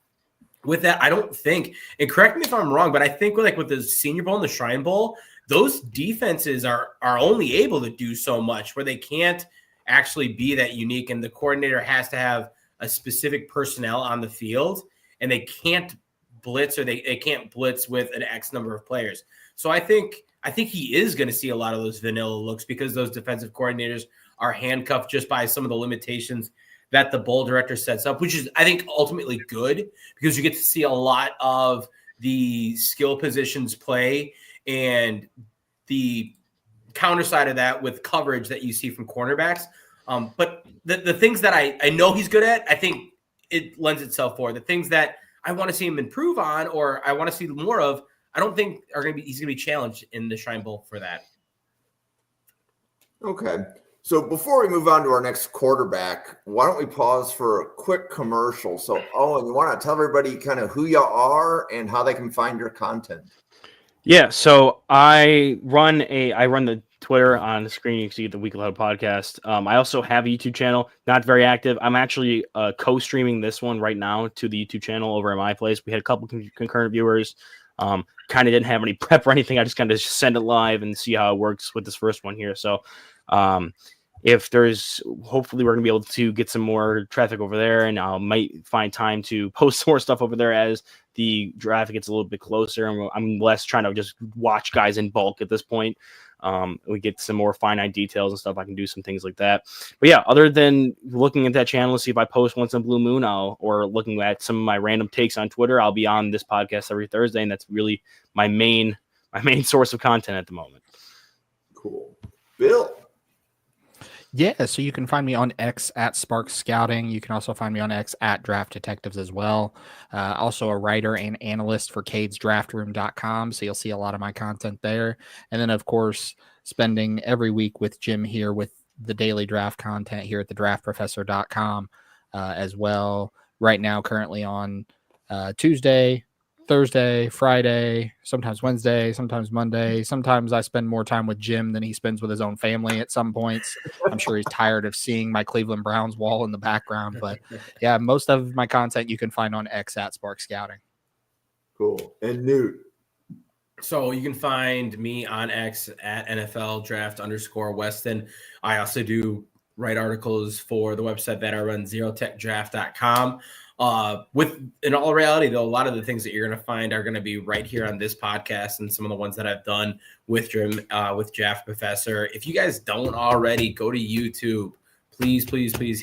With that, I don't think, and correct me if I'm wrong, but I think with the Senior Bowl and the Shrine Bowl, those defenses are only able to do so much where they can't actually be that unique. And the coordinator has to have a specific personnel on the field, and they can't blitz or they can't blitz with an X number of players. So I think he is going to see a lot of those vanilla looks because those defensive coordinators are handcuffed just by some of the limitations that the bowl director sets up, which is, I think, ultimately good because you get to see a lot of the skill positions play and the counter side of that with coverage that you see from cornerbacks. But the things that I know he's good at, I think it lends itself for. The things that I want to see him improve on or I want to see more of, I don't think he's going to be challenged in the Shrine Bowl for that. Okay. So before we move on to our next quarterback, why don't we pause for a quick commercial? So, Owen, you want to tell everybody kind of who you are and how they can find your content? Yeah, so I run the Twitter on the screen. You can see the Weekly Huddle podcast. I also have a YouTube channel, not very active. I'm actually co-streaming this one right now to the YouTube channel over at my place. We had a couple concurrent viewers. Kind of didn't have any prep or anything. I just kind of send it live and see how it works with this first one here. So if hopefully we're going to be able to get some more traffic over there, and I might find time to post more stuff over there as the draft gets a little bit closer. I'm less trying to just watch guys in bulk at this point. We get some more finite details and stuff. I can do some things like that. But yeah, other than looking at that channel to see if I post once in a blue moon, or looking at some of my random takes on Twitter, I'll be on this podcast every Thursday, and that's really my main source of content at the moment. Cool. Bill. Yeah, so you can find me on X at Sparks Scouting. You can also find me on X at Draft Detectives as well. Also a writer and analyst for CadesDraftRoom.com, so you'll see a lot of my content there. And then, of course, spending every week with Jim here with the daily draft content here at TheDraftProfessor.com as well. Right now, currently on Tuesday, Thursday, Friday, sometimes Wednesday, sometimes Monday. Sometimes I spend more time with Jim than he spends with his own family at some points. I'm sure he's tired of seeing my Cleveland Browns wall in the background. But yeah, most of my content you can find on X at Spark Scouting. Cool. And Newt. So you can find me on X at NFL Draft _Weston. I also do write articles for the website that I run, ZeroTechDraft.com. In all reality, though, a lot of the things that you're going to find are going to be right here on this podcast and some of the ones that I've done with Jim, with Draft Professor. If you guys don't already, go to YouTube. Please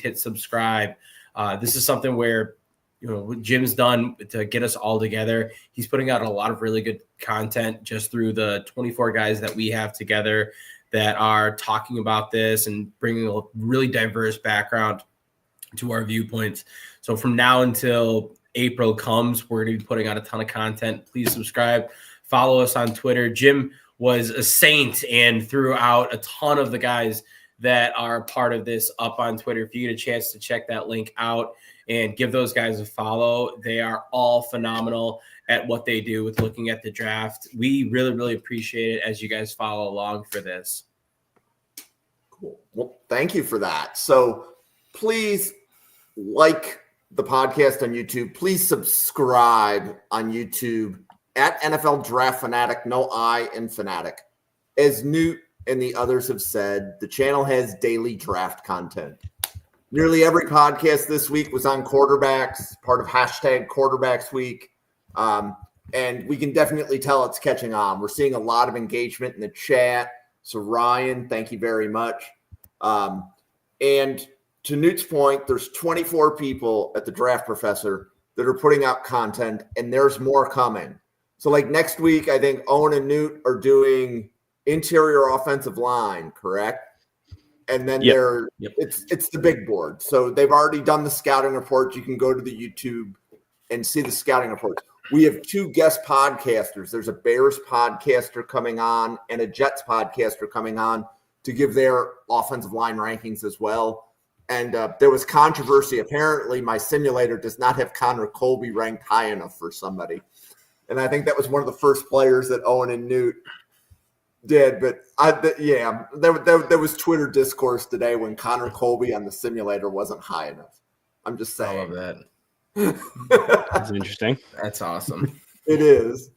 hit subscribe. This is something where, what Jim's done to get us all together. He's putting out a lot of really good content just through the 24 guys that we have together that are talking about this and bringing a really diverse background to our viewpoints. So from now until April comes, we're going to be putting out a ton of content. Please subscribe, follow us on Twitter. Jim was a saint and threw out a ton of the guys that are part of this up on Twitter. If you get a chance to check that link out and give those guys a follow, they are all phenomenal at what they do with looking at the draft. We really, really appreciate it as you guys follow along for this. Cool. Well, thank you for that. So please like the podcast on YouTube. Please subscribe on YouTube at NFL Draft Fanatic, no I in Fanatic. As Newt and the others have said, the channel has daily draft content. Nearly every podcast this week was on quarterbacks, part of #Quarterbacks Week. And we can definitely tell it's catching on. We're seeing a lot of engagement in the chat. So Ryan, thank you very much. And to Newt's point, there's 24 people at the Draft Professor that are putting out content, and there's more coming. So like next week, I think Owen and Newt are doing interior offensive line, correct? And then it's the big board. So they've already done the scouting reports. You can go to the YouTube and see the scouting reports. We have 2 guest podcasters. There's a Bears podcaster coming on and a Jets podcaster coming on to give their offensive line rankings as well. And there was controversy. Apparently, my simulator does not have Connor Colby ranked high enough for somebody. And I think that was one of the first players that Owen and Newt did. But there was Twitter discourse today when Connor Colby on the simulator wasn't high enough. I'm just saying. I love that. That's interesting. That's awesome. It is.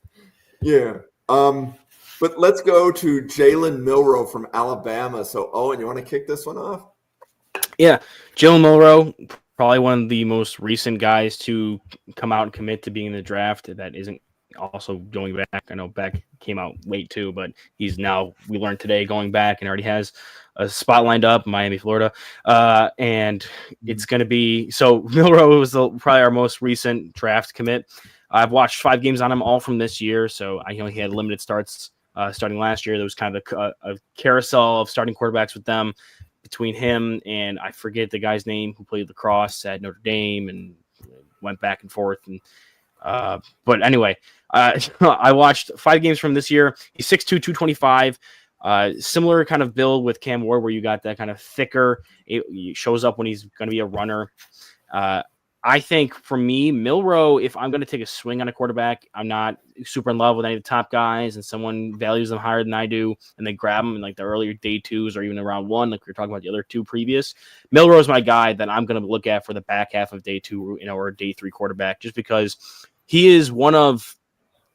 Yeah. But let's go to Jalen Milroe from Alabama. So, Owen, you want to kick this one off? Yeah. Jalen Milroe, probably one of the most recent guys to come out and commit to being in the draft that isn't also going back. I know Beck came out late too, but he's now, we learned today, going back and already has a spot lined up in Miami, Florida. And it's going to be, so Milroe was probably our most recent draft commit. I've watched 5 games on him, all from this year. So I know he had limited starts starting last year. There was kind of a carousel of starting quarterbacks with them between him and I forget the guy's name who played lacrosse at Notre Dame and went back and forth. And but anyway, I watched 5 games from this year. He's 6'2", 225. Similar kind of build with Cam Ward, where you got that kind of thicker. He shows up when he's going to be a runner. I think for me, Milroe, if I'm going to take a swing on a quarterback, I'm not super in love with any of the top guys, and someone values them higher than I do, and they grab them in like the earlier day 2s or even around 1, like we were talking about the other 2 previous. Milroe is my guy that I'm going to look at for the back half of day 2, or day 3 quarterback, just because he is one of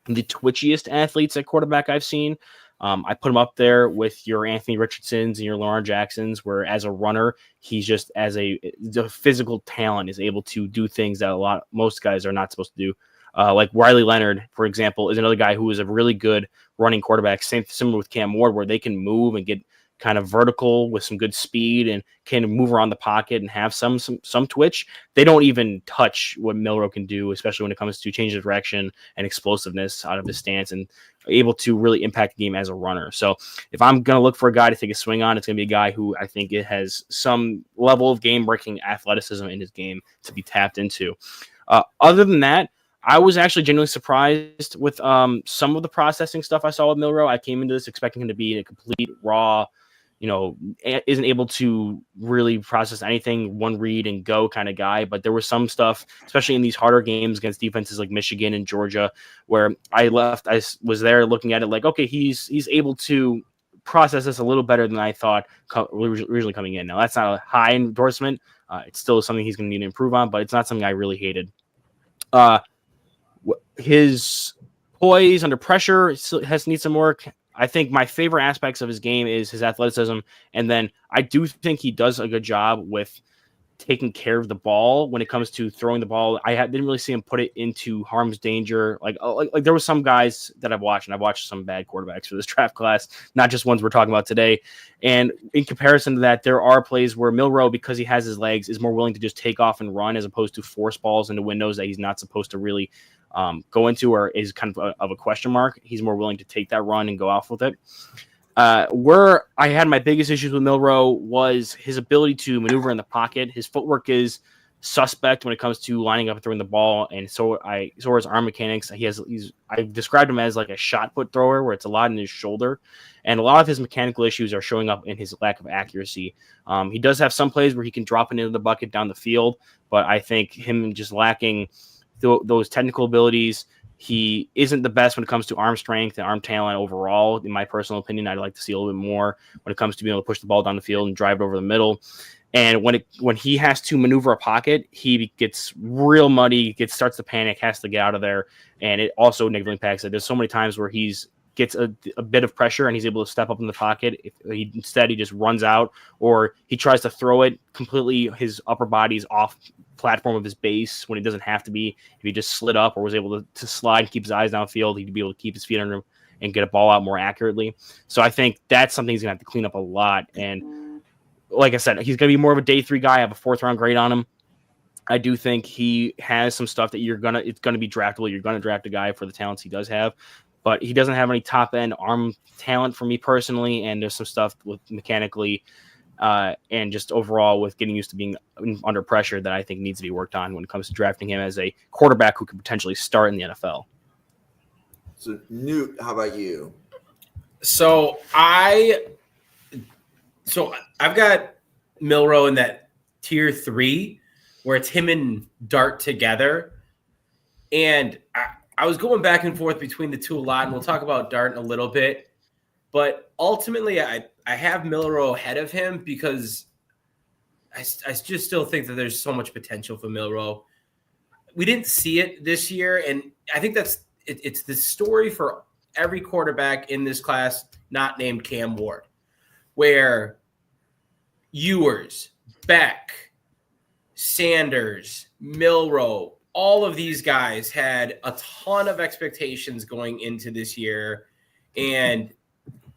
the twitchiest athletes at quarterback I've seen. I put him up there with your Anthony Richardsons and your Lamar Jacksons, where as a runner, he's just the physical talent is able to do things that most guys are not supposed to do. Like Riley Leonard, for example, is another guy who is a really good running quarterback. Similar with Cam Ward, where they can move and get kind of vertical with some good speed and can move around the pocket and have some twitch. They don't even touch what Milroe can do, especially when it comes to change of direction and explosiveness out of his stance, and able to really impact the game as a runner. So if I'm going to look for a guy to take a swing on, it's going to be a guy who I think it has some level of game-breaking athleticism in his game to be tapped into. Other than that, I was actually genuinely surprised with some of the processing stuff I saw with Milroe. I came into this expecting him to be a complete raw, isn't able to really process anything, one read and go kind of guy. But there was some stuff, especially in these harder games against defenses like Michigan and Georgia, where I was there looking at it like, okay, he's able to process this a little better than I thought originally coming in. Now, that's not a high endorsement. It's still something he's going to need to improve on, but it's not something I really hated. His poise under pressure needs some work. I think my favorite aspects of his game is his athleticism, and then I do think he does a good job with taking care of the ball when it comes to throwing the ball. Didn't really see him put it into harm's danger. Like there were some guys that I've watched, and I've watched some bad quarterbacks for this draft class, not just ones we're talking about today. And in comparison to that, there are plays where Milroe, because he has his legs, is more willing to just take off and run as opposed to force balls into windows that he's not supposed to really go into, or is kind of a question mark. He's more willing to take that run and go off with it. Where I had my biggest issues with Milroe was his ability to maneuver in the pocket. His footwork is suspect when it comes to lining up and throwing the ball, and so is arm mechanics. I described him as like a shot put thrower, where it's a lot in his shoulder, and a lot of his mechanical issues are showing up in his lack of accuracy. He does have some plays where he can drop it into the bucket down the field, but I think him just lacking those technical abilities. He isn't the best when it comes to arm strength and arm talent overall. In my personal opinion, I'd like to see a little bit more when it comes to being able to push the ball down the field and drive it over the middle. And when he has to maneuver a pocket, he gets real muddy, starts to panic, has to get out of there, and it also negatively impacts it. There's so many times where gets a bit of pressure and he's able to step up in the pocket. Instead, he just runs out, or he tries to throw it completely. His upper body's off platform of his base when it doesn't have to be. If he just slid up or was able to slide and keep his eyes downfield, he'd be able to keep his feet under him and get a ball out more accurately. So I think that's something he's going to have to clean up a lot. And like I said, he's going to be more of a day 3 guy. I have a 4th round grade on him. I do think he has some stuff that it's going to be draftable. You're going to draft a guy for the talents he does have, but he doesn't have any top end arm talent for me personally. And there's some stuff with mechanically and just overall with getting used to being under pressure that I think needs to be worked on when it comes to drafting him as a quarterback who could potentially start in the NFL. So Newt, how about you? So I've got Milroe in that tier 3 where it's him and Dart together. And I was going back and forth between the two a lot, and we'll talk about Dart in a little bit. But ultimately, I have Milroe ahead of him because I just still think that there's so much potential for Milroe. We didn't see it this year, and I think it's the story for every quarterback in this class not named Cam Ward, where Ewers, Beck, Sanders, Milroe, all of these guys had a ton of expectations going into this year, and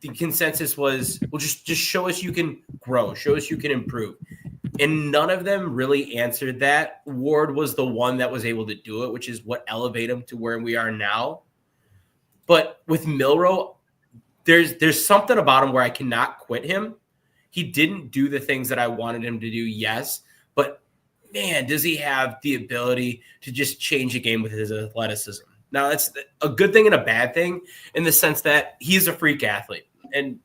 the consensus was, well, just show us you can grow, show us you can improve. And none of them really answered that. Ward was the one that was able to do it, which is what elevated him to where we are now. But with Milroe, there's something about him where I cannot quit him. He didn't do the things that I wanted him to do, yes, but man, does he have the ability to just change a game with his athleticism. Now, that's a good thing and a bad thing in the sense that he's a freak athlete. And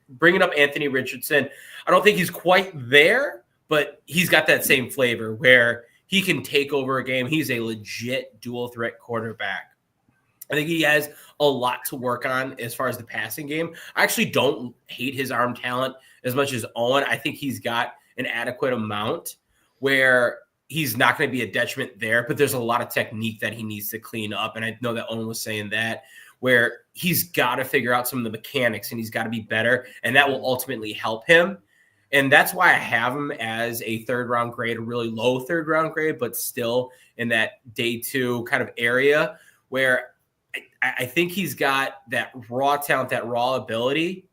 bringing up Anthony Richardson, I don't think he's quite there, but he's got that same flavor where he can take over a game. He's a legit dual threat quarterback. I think he has a lot to work on as far as the passing game. I actually don't hate his arm talent as much as Owen. I think he's got an adequate amount where he's not going to be a detriment there, but there's a lot of technique that he needs to clean up. And I know that Owen was saying that, where he's got to figure out some of the mechanics and he's got to be better, and that will ultimately help him. And that's why I have him as a third-round grade, a really low third-round grade, but still in that day two kind of area where I think he's got that raw talent, that raw ability.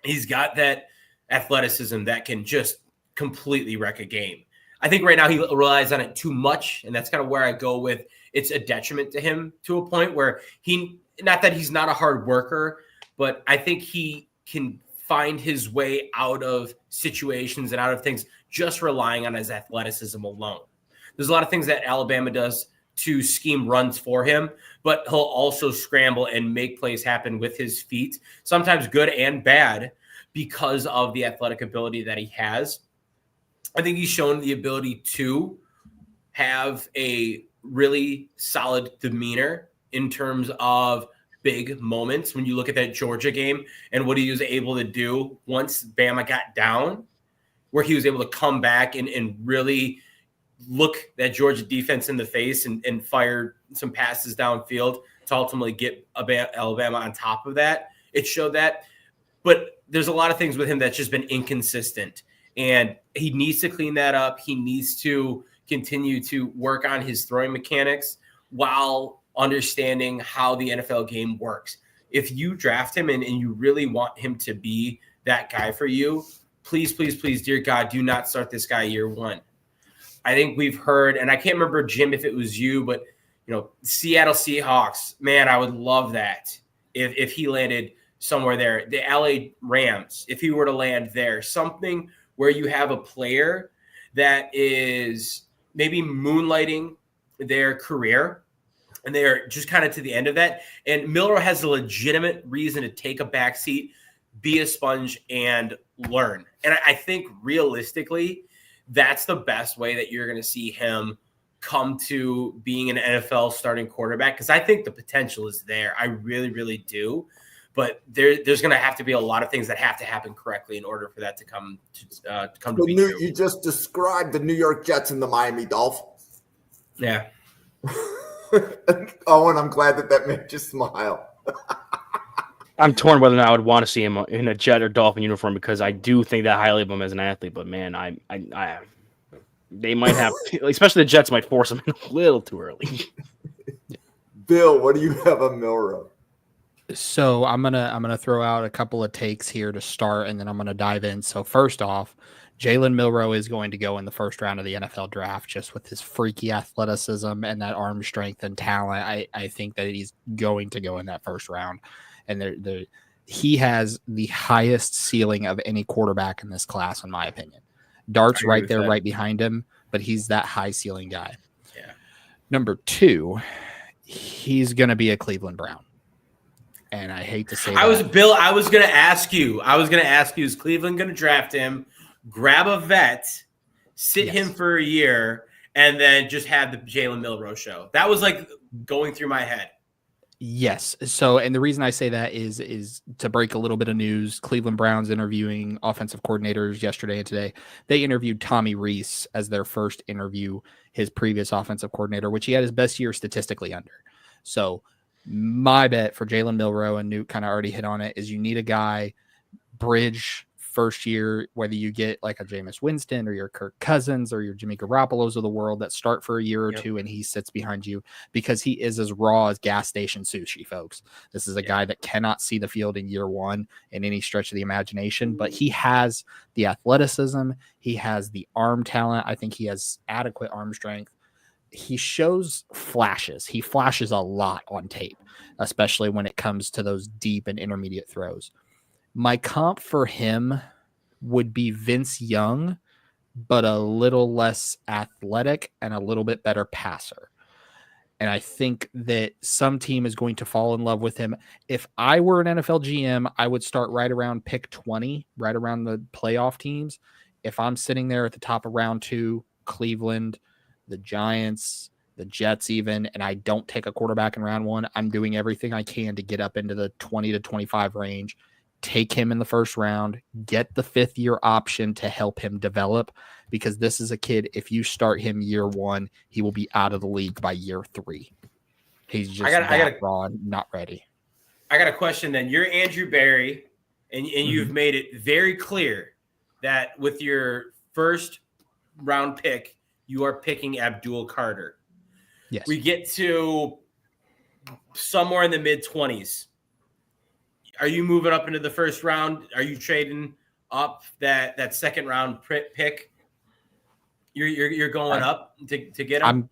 He's got that athleticism that can just completely wreck a game. I think right now he relies on it too much, and that's kind of where I go with it's a detriment to him to a point where not that he's not a hard worker, but I think he can find his way out of situations and out of things just relying on his athleticism alone. There's a lot of things that Alabama does to scheme runs for him, but he'll also scramble and make plays happen with his feet, sometimes good and bad, because of the athletic ability that he has. I think he's shown the ability to have a really solid demeanor in terms of big moments. When you look at that Georgia game and what he was able to do once Bama got down, where he was able to come back and really look that Georgia defense in the face and fire some passes downfield to ultimately get Alabama on top of that. It showed that. But there's a lot of things with him that's just been inconsistent. And he needs to clean that up. He needs to continue to work on his throwing mechanics while understanding how the NFL game works. If you draft him and you really want him to be that guy for you, please, please, please, dear God, do not start this guy year one. I think we've heard, and I can't remember, Jim, if it was you, but, Seattle Seahawks, man, I would love that if he landed somewhere there. The LA Rams, if he were to land there, something where you have a player that is maybe moonlighting their career and they're just kind of to the end of that. And Milroe has a legitimate reason to take a backseat, be a sponge, and learn. And I think realistically, that's the best way that you're going to see him come to being an NFL starting quarterback, because I think the potential is there. I really, really do. But there's going to have to be a lot of things that have to happen correctly in order for that to come to be true. You just described the New York Jets and the Miami Dolphins. Yeah. Owen, I'm glad that made you smile. I'm torn whether or not I would want to see him in a Jet or Dolphin uniform, because I do think that highly of him as an athlete. But man, they might have, especially the Jets might force him in a little too early. Bill, what do you have on Milroe? So I'm gonna throw out a couple of takes here to start, and then I'm gonna dive in. So first off, Jalen Milroe is going to go in the first round of the NFL draft just with his freaky athleticism and that arm strength and talent. I think that he's going to go in that first round, and he has the highest ceiling of any quarterback in this class, in my opinion. Dart's right there, right behind him, but he's that high ceiling guy. Yeah. Number two, he's going to be a Cleveland Brown. And I hate to say I was going to ask you, is Cleveland going to draft him, grab a vet, sit him for a year, and then just have the Jalen Milroe show? That was like going through my head. Yes. So, and the reason I say that is to break a little bit of news. Cleveland Browns interviewing offensive coordinators yesterday and today. They interviewed Tommy Rees as their first interview, his previous offensive coordinator, which he had his best year statistically under. So, my bet for Jalen Milroe, and Newt kind of already hit on it, is you need a guy bridge first year, whether you get like a Jameis Winston or your Kirk Cousins or your Jimmy Garoppolo's of the world that start for a year or two and he sits behind you, because he is as raw as gas station sushi, folks. This is a guy that cannot see the field in year one in any stretch of the imagination, but he has the athleticism. He has the arm talent. I think he has adequate arm strength. He shows flashes. He flashes a lot on tape, especially when it comes to those deep and intermediate throws. My comp for him would be Vince Young, but a little less athletic and a little bit better passer. And I think that some team is going to fall in love with him. If I were an NFL GM, I would start right around pick 20, right around the playoff teams. If I'm sitting there at the top of round 2, Cleveland, the Giants, the Jets even, and I don't take a quarterback in round 1, I'm doing everything I can to get up into the 20 to 25 range. Take him in the first round, get the 5th-year option to help him develop, because this is a kid, if you start him year 1, he will be out of the league by year 3. He's just raw, not ready. I got a question then. You're Andrew Berry, and you've made it very clear that with your first round pick, you are picking Abdul Carter. Yes. We get to somewhere in the mid-20s. Are you moving up into the first round? Are you trading up that second round pick? You're going up to get him?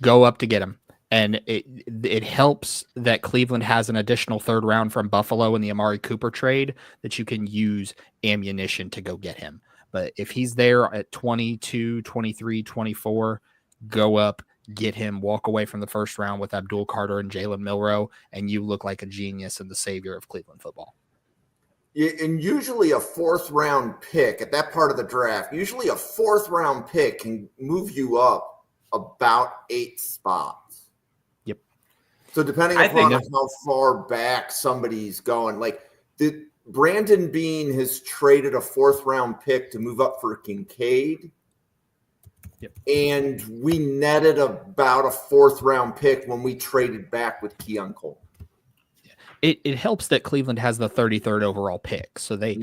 Go up to get him. And it helps that Cleveland has an additional 3rd round from Buffalo in the Amari Cooper trade that you can use ammunition to go get him. But if he's there at 22, 23, 24, go up, get him, walk away from the first round with Abdul Carter and Jalen Milroe, and you look like a genius and the savior of Cleveland football. Yeah, and usually a 4th round pick at that part of the draft, usually a 4th round pick can move you up about 8 spots. Yep. So depending upon how far back somebody's going, like Brandon Beane has traded a 4th round pick to move up for Kincaid. Yep. And we netted about a 4th round pick when we traded back with Keon Cole. It helps that Cleveland has the 33rd overall pick. So they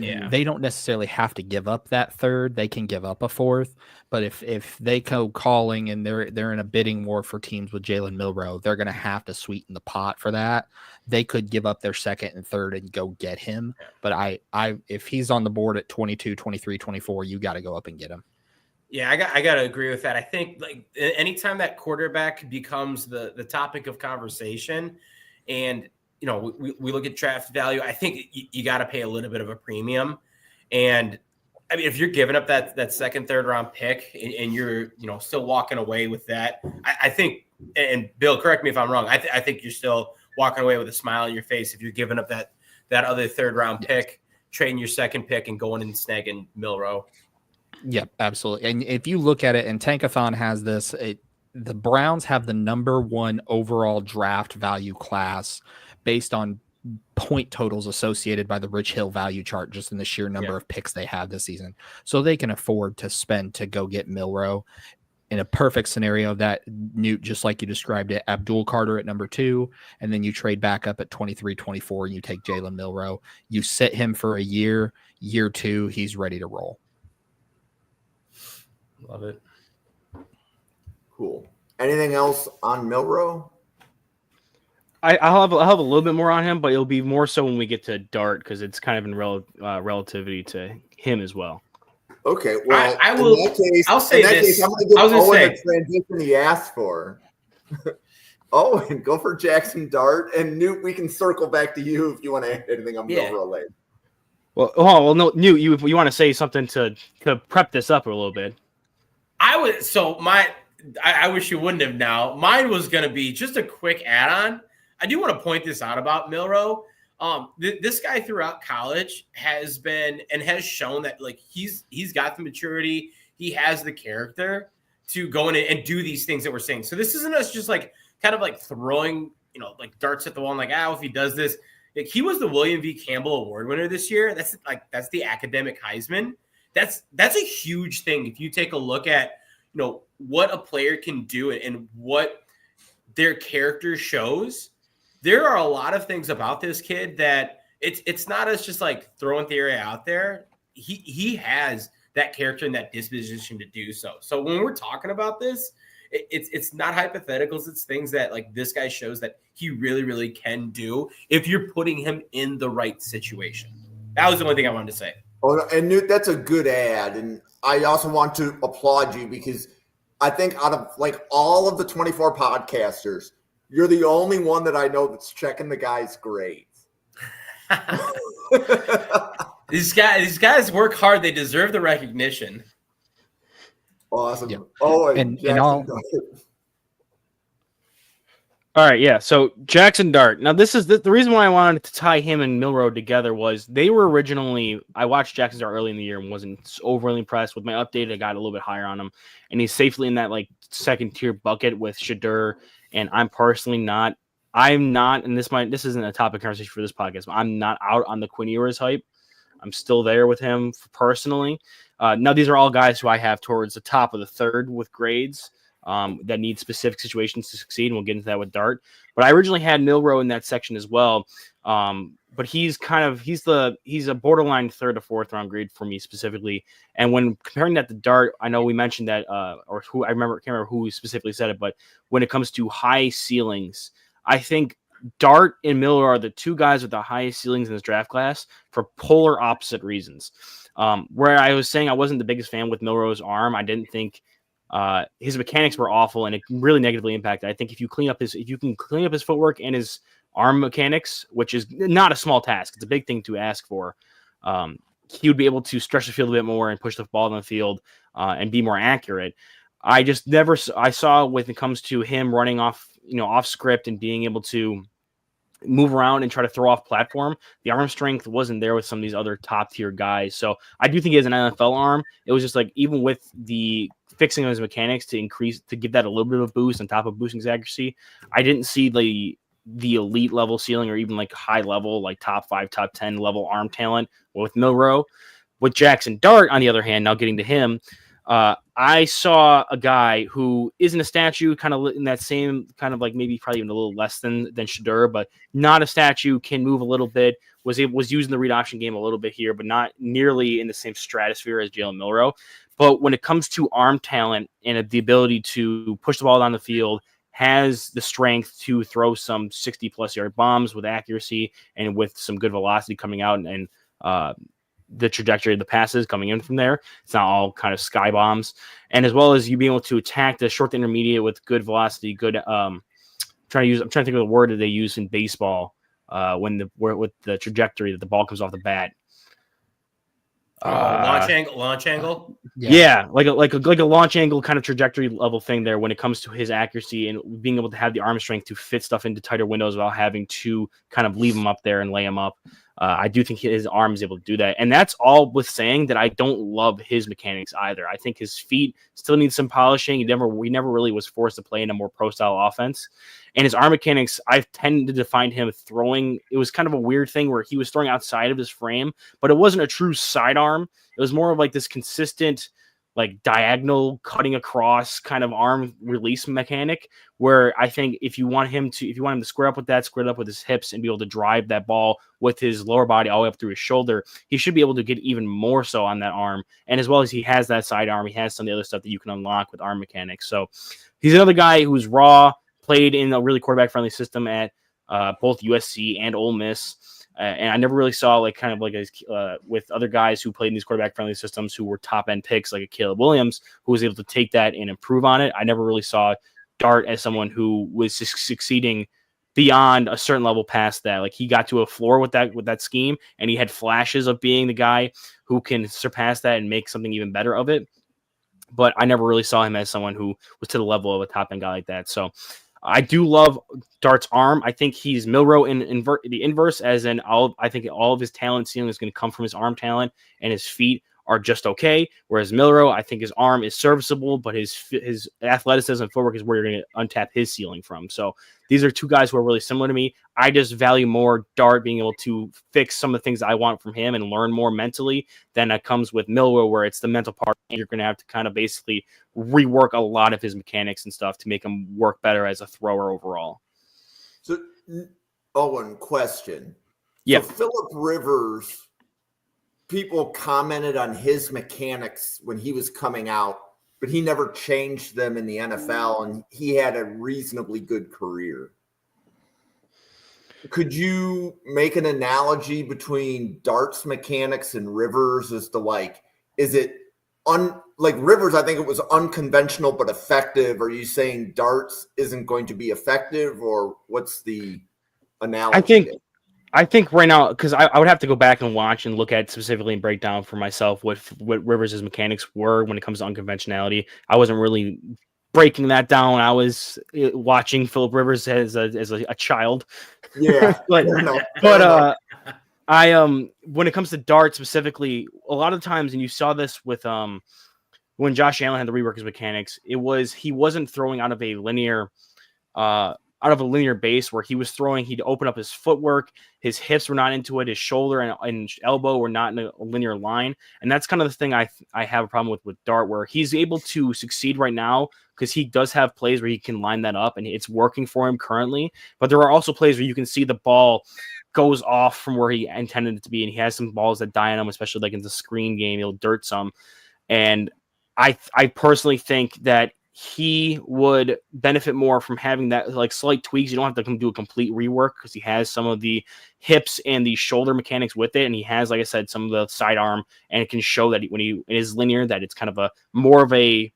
don't necessarily have to give up that 3rd. They can give up a 4th. But if they go calling and they're in a bidding war for teams with Jalen Milroe, they're going to have to sweeten the pot for that. They could give up their 2nd and 3rd and go get him. But I if he's on the board at 22, 23, 24, you got to go up and get him. Yeah, I got to agree with that. I think like anytime that quarterback becomes the topic of conversation, and we look at draft value, I think you got to pay a little bit of a premium. And I mean, if you're giving up that 2nd, 3rd round pick and you're still walking away with that, I think, and Bill, correct me if I'm wrong, I think you're still walking away with a smile on your face if you're giving up that other 3rd round pick, trading your 2nd pick and going and snagging Milroe. Yep, absolutely. And if you look at it, and Tankathon has this, the Browns have the number 1 overall draft value class based on point totals associated by the Rich Hill value chart, just in the sheer number of picks they have this season. So they can afford to spend to go get Milroe. In a perfect scenario, that Newt, just like you described it, Abdul Carter at number 2, and then you trade back up at 23, 24, and you take Jalen Milroe. You sit him for a year 2, he's ready to roll. Love it. Cool. Anything else on Milroe? I'll have a little bit more on him, but it'll be more so when we get to Dart, because it's kind of in relativity to him as well. Okay, well, I will. I'll say this. I'm going to give Owen the transition he asked for. Owen, go for Jackson Dart, and Newt, we can circle back to you if you want to add anything on Milroe later. Well, no, Newt, you want to say something to prep this up a little bit. I wish you wouldn't have now. Mine was going to be just a quick add-on. I do want to point this out about Milroe. This guy throughout college has shown that like he's got the maturity, he has the character to go in and do these things that we're saying. So this isn't us just like kind of like throwing like darts at the wall and like, if he does this, like he was the William V. Campbell Award winner this year. That's the academic Heisman. That's a huge thing. If you take a look at, what a player can do and what their character shows, there are a lot of things about this kid that it's not as just like throwing theory out there. He has that character and that disposition to do so. So when we're talking about this, it's not hypotheticals. It's things that like this guy shows that he really, really can do if you're putting him in the right situation. That was the only thing I wanted to say. Oh, and Newt, that's a good ad. And I also want to applaud you because I think out of like all of the 24 podcasters, you're the only one that I know that's checking the guy's grades. These guys work hard. They deserve the recognition. Awesome. Yeah. Oh, And all right, yeah. So Jackson Dart. Now, this is the reason why I wanted to tie him and Milroe together was they were originally. I watched Jackson Dart early in the year and wasn't overly impressed with my update. I got a little bit higher on him, and he's safely in that like second tier bucket with Shadur. And I'm personally not. I'm not, and this isn't a topic of conversation for this podcast. But I'm not out on the Quinn Ewers hype. I'm still there with him personally. Now, these are all guys who I have towards the top of the third with grades that need specific situations to succeed, and we'll get into that with Dart. But I originally had Milroe in that section as well. But he's a borderline third to fourth round grade for me specifically. And when comparing that to Dart, I know we mentioned that, or who I can't remember who specifically said it, but when it comes to high ceilings, I think Dart and Milroe are the two guys with the highest ceilings in this draft class for polar opposite reasons. Where I was saying I wasn't the biggest fan with Milroe's arm, I didn't think his mechanics were awful and it really negatively impacted. I think if you can clean up his footwork and his arm mechanics, which is not a small task, it's a big thing to ask for. He would be able to stretch the field a bit more and push the ball down the field and be more accurate. I saw when it comes to him running off script and being able to move around and try to throw off platform, the arm strength wasn't there with some of these other top tier guys. So I do think he has an NFL arm. It was just like, even with the fixing of his mechanics to give that a little bit of a boost on top of boosting his accuracy, I didn't see the elite level ceiling or even like high level, like top 5, top 10 level arm talent with Milroe. With Jackson Dart, on the other hand, now getting to him, I saw a guy who isn't a statue, kind of in that same kind of like maybe probably even a little less than Shadur, but not a statue, can move a little bit, was using the read option game a little bit here, but not nearly in the same stratosphere as Jalen Milroe. But when it comes to arm talent and the ability to push the ball down the field, has the strength to throw some 60-plus yard bombs with accuracy and with some good velocity coming out and the trajectory of the passes coming in from there. It's not all kind of sky bombs. And as well as you being able to attack the short to intermediate with good velocity, good I'm trying to think of the word that they use in baseball with the trajectory that the ball comes off the bat. Launch angle. Yeah, like a launch angle kind of trajectory level thing there when it comes to his accuracy and being able to have the arm strength to fit stuff into tighter windows without having to kind of leave him up there and lay him up. I do think his arm is able to do that. And that's all with saying that I don't love his mechanics either. I think his feet still need some polishing. He never really was forced to play in a more pro-style offense. And his arm mechanics, I've tended to find him throwing. It was kind of a weird thing where he was throwing outside of his frame, but it wasn't a true sidearm. It was more of like this consistent, like diagonal cutting across kind of arm release mechanic, where I think if you want him to square up with his hips and be able to drive that ball with his lower body all the way up through his shoulder, he should be able to get even more so on that arm. And as well as he has that side arm, he has some of the other stuff that you can unlock with arm mechanics. So he's another guy who's raw, played in a really quarterback friendly system at both USC and Ole Miss. And I never really saw with other guys who played in these quarterback friendly systems who were top end picks like a Caleb Williams, who was able to take that and improve on it. I never really saw Dart as someone who was succeeding beyond a certain level past that. Like, he got to a floor with that scheme, and he had flashes of being the guy who can surpass that and make something even better of it. But I never really saw him as someone who was to the level of a top end guy like that. So I do love Dart's arm. I think he's Milroe in the inverse, as in I think all of his talent ceiling is going to come from his arm talent, and his feet are just okay. Whereas Milrow, I think his arm is serviceable, but his athleticism and footwork is where you're going to untap his ceiling from. So these are two guys who are really similar to me. I just value more Dart being able to fix some of the things I want from him and learn more mentally than that comes with Milrow, where it's the mental part. You're going to have to kind of basically rework a lot of his mechanics and stuff to make him work better as a thrower overall. So, Owen, question. Yeah. So Phillip Rivers, people commented on his mechanics when he was coming out, but he never changed them in the NFL, and he had a reasonably good career. Could you make an analogy between Dart's mechanics and Rivers as to, like, is it like Rivers, I think it was unconventional but effective. Are you saying Dart's isn't going to be effective, or what's the analogy? I think right now, because I would have to go back and watch and look at specifically and break down for myself what Rivers' mechanics were when it comes to unconventionality. I wasn't really breaking that down. I was watching Phillip Rivers as a child. Yeah, but when it comes to Dart specifically, a lot of times, and you saw this with when Josh Allen had to rework his mechanics, he wasn't throwing out of a linear base where he was throwing. He'd open up his footwork, his hips were not into it, his shoulder and elbow were not in a linear line, and that's kind of the thing I have a problem with Dart, where he's able to succeed right now because he does have plays where he can line that up and it's working for him currently. But there are also plays where you can see the ball goes off from where he intended it to be, and he has some balls that die on him, especially like in the screen game. He'll dirt some, and I personally think that he would benefit more from having that, like, slight tweaks. You don't have to come do a complete rework because he has some of the hips and the shoulder mechanics with it, and he has, like I said, some of the sidearm, and it can show that when it is linear, that it's kind of a more of a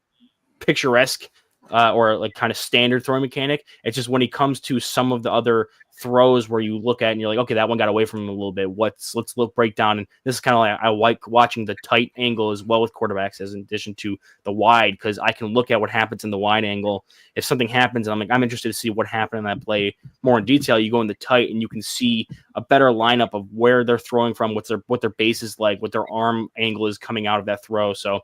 picturesque or like kind of standard throwing mechanic. It's just when he comes to some of the other throws where you look at and you're like, okay, that one got away from him a little bit. Let's look break down. And this is kind of like, I like watching the tight angle as well with quarterbacks, as in addition to the wide, because I can look at what happens in the wide angle. If something happens and I'm interested to see what happened in that play more in detail, you go in the tight and you can see a better lineup of where they're throwing from, what their base is like, what their arm angle is coming out of that throw. So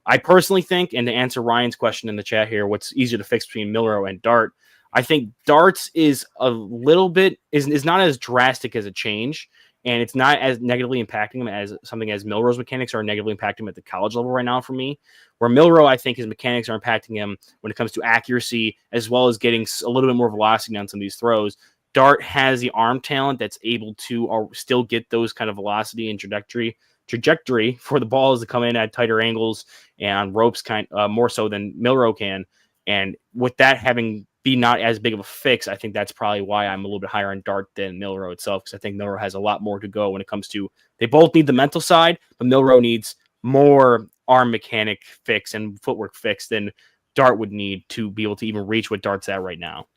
I personally think, and to answer Ryan's question in the chat here, what's easier to fix between Milrow and Dart? I think Dart's is a little bit is not as drastic as a change, and it's not as negatively impacting him as something as Milrow's mechanics are negatively impacting him at the college level right now for me. Where Milrow, I think his mechanics are impacting him when it comes to accuracy, as well as getting a little bit more velocity on some of these throws. Dart has the arm talent that's able to still get those kind of velocity and trajectory for the balls to come in at tighter angles and ropes more so than Milrow can. And with that having be not as big of a fix, I think that's probably why I'm a little bit higher on Dart than Milrow itself, because I think Milrow has a lot more to go when it comes to, they both need the mental side, but Milrow needs more arm mechanic fix and footwork fix than Dart would need to be able to even reach what Dart's at right now.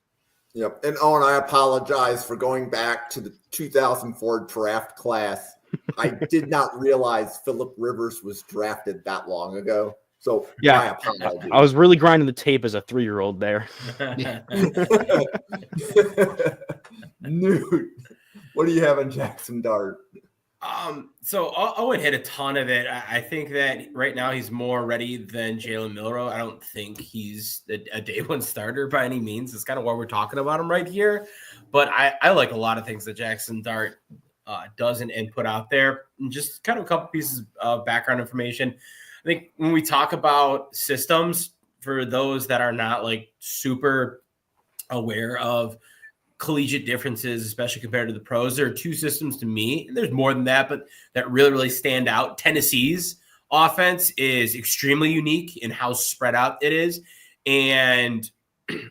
Yep. And Owen, I apologize for going back to the 2004 draft class. I did not realize Phillip Rivers was drafted that long ago. So yeah, my apologies. I was really grinding the tape as a 3-year-old there. Newt, what do you have on Jackson Dart? So Owen hit a ton of it. I think that right now he's more ready than Jalen Milrow. I don't think he's a day one starter by any means. It's kind of why we're talking about him right here. But I like a lot of things that Jackson Dart does and put out there. And just kind of a couple pieces of background information. I think when we talk about systems, for those that are not like super aware of collegiate differences, especially compared to the pros, there are two systems to me, and there's more than that, but that really stand out. Tennessee's offense is extremely unique in how spread out it is, and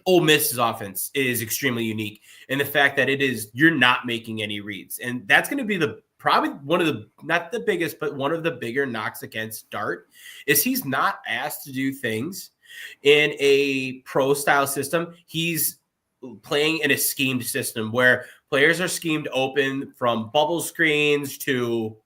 Ole Miss's offense is extremely unique in the fact that you're not making any reads, and that's going to be probably one of the, not the biggest, but one of the bigger knocks against Dart is he's not asked to do things in a pro style system. He's playing in a schemed system where players are schemed open, from bubble screens to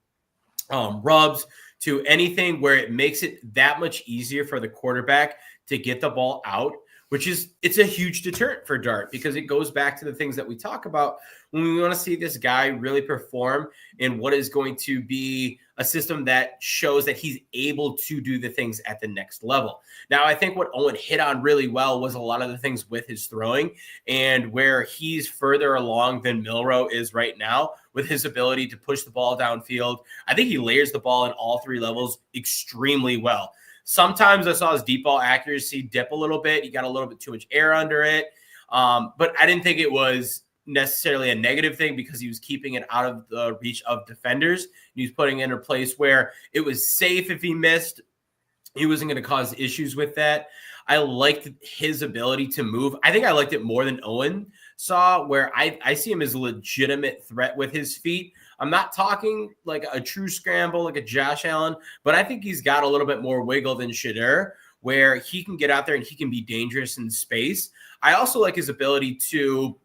rubs to anything where it makes it that much easier for the quarterback to get the ball out, it's a huge deterrent for Dart because it goes back to the things that we talk about when we want to see this guy really perform in what is going to be a system that shows that he's able to do the things at the next level. Now, I think what Owen hit on really well was a lot of the things with his throwing and where he's further along than Milroe is right now with his ability to push the ball downfield. I think he layers the ball in all three levels extremely well. Sometimes I saw his deep ball accuracy dip a little bit. He got a little bit too much air under it. But I didn't think it was necessarily a negative thing because he was keeping it out of the reach of defenders. He was putting it in a place where it was safe if he missed. He wasn't going to cause issues with that. I liked his ability to move. I think I liked it more than Owen saw, where I see him as a legitimate threat with his feet. I'm not talking like a true scramble like a Josh Allen, but I think he's got a little bit more wiggle than Shedeur, where he can get out there and he can be dangerous in space. I also like his ability to,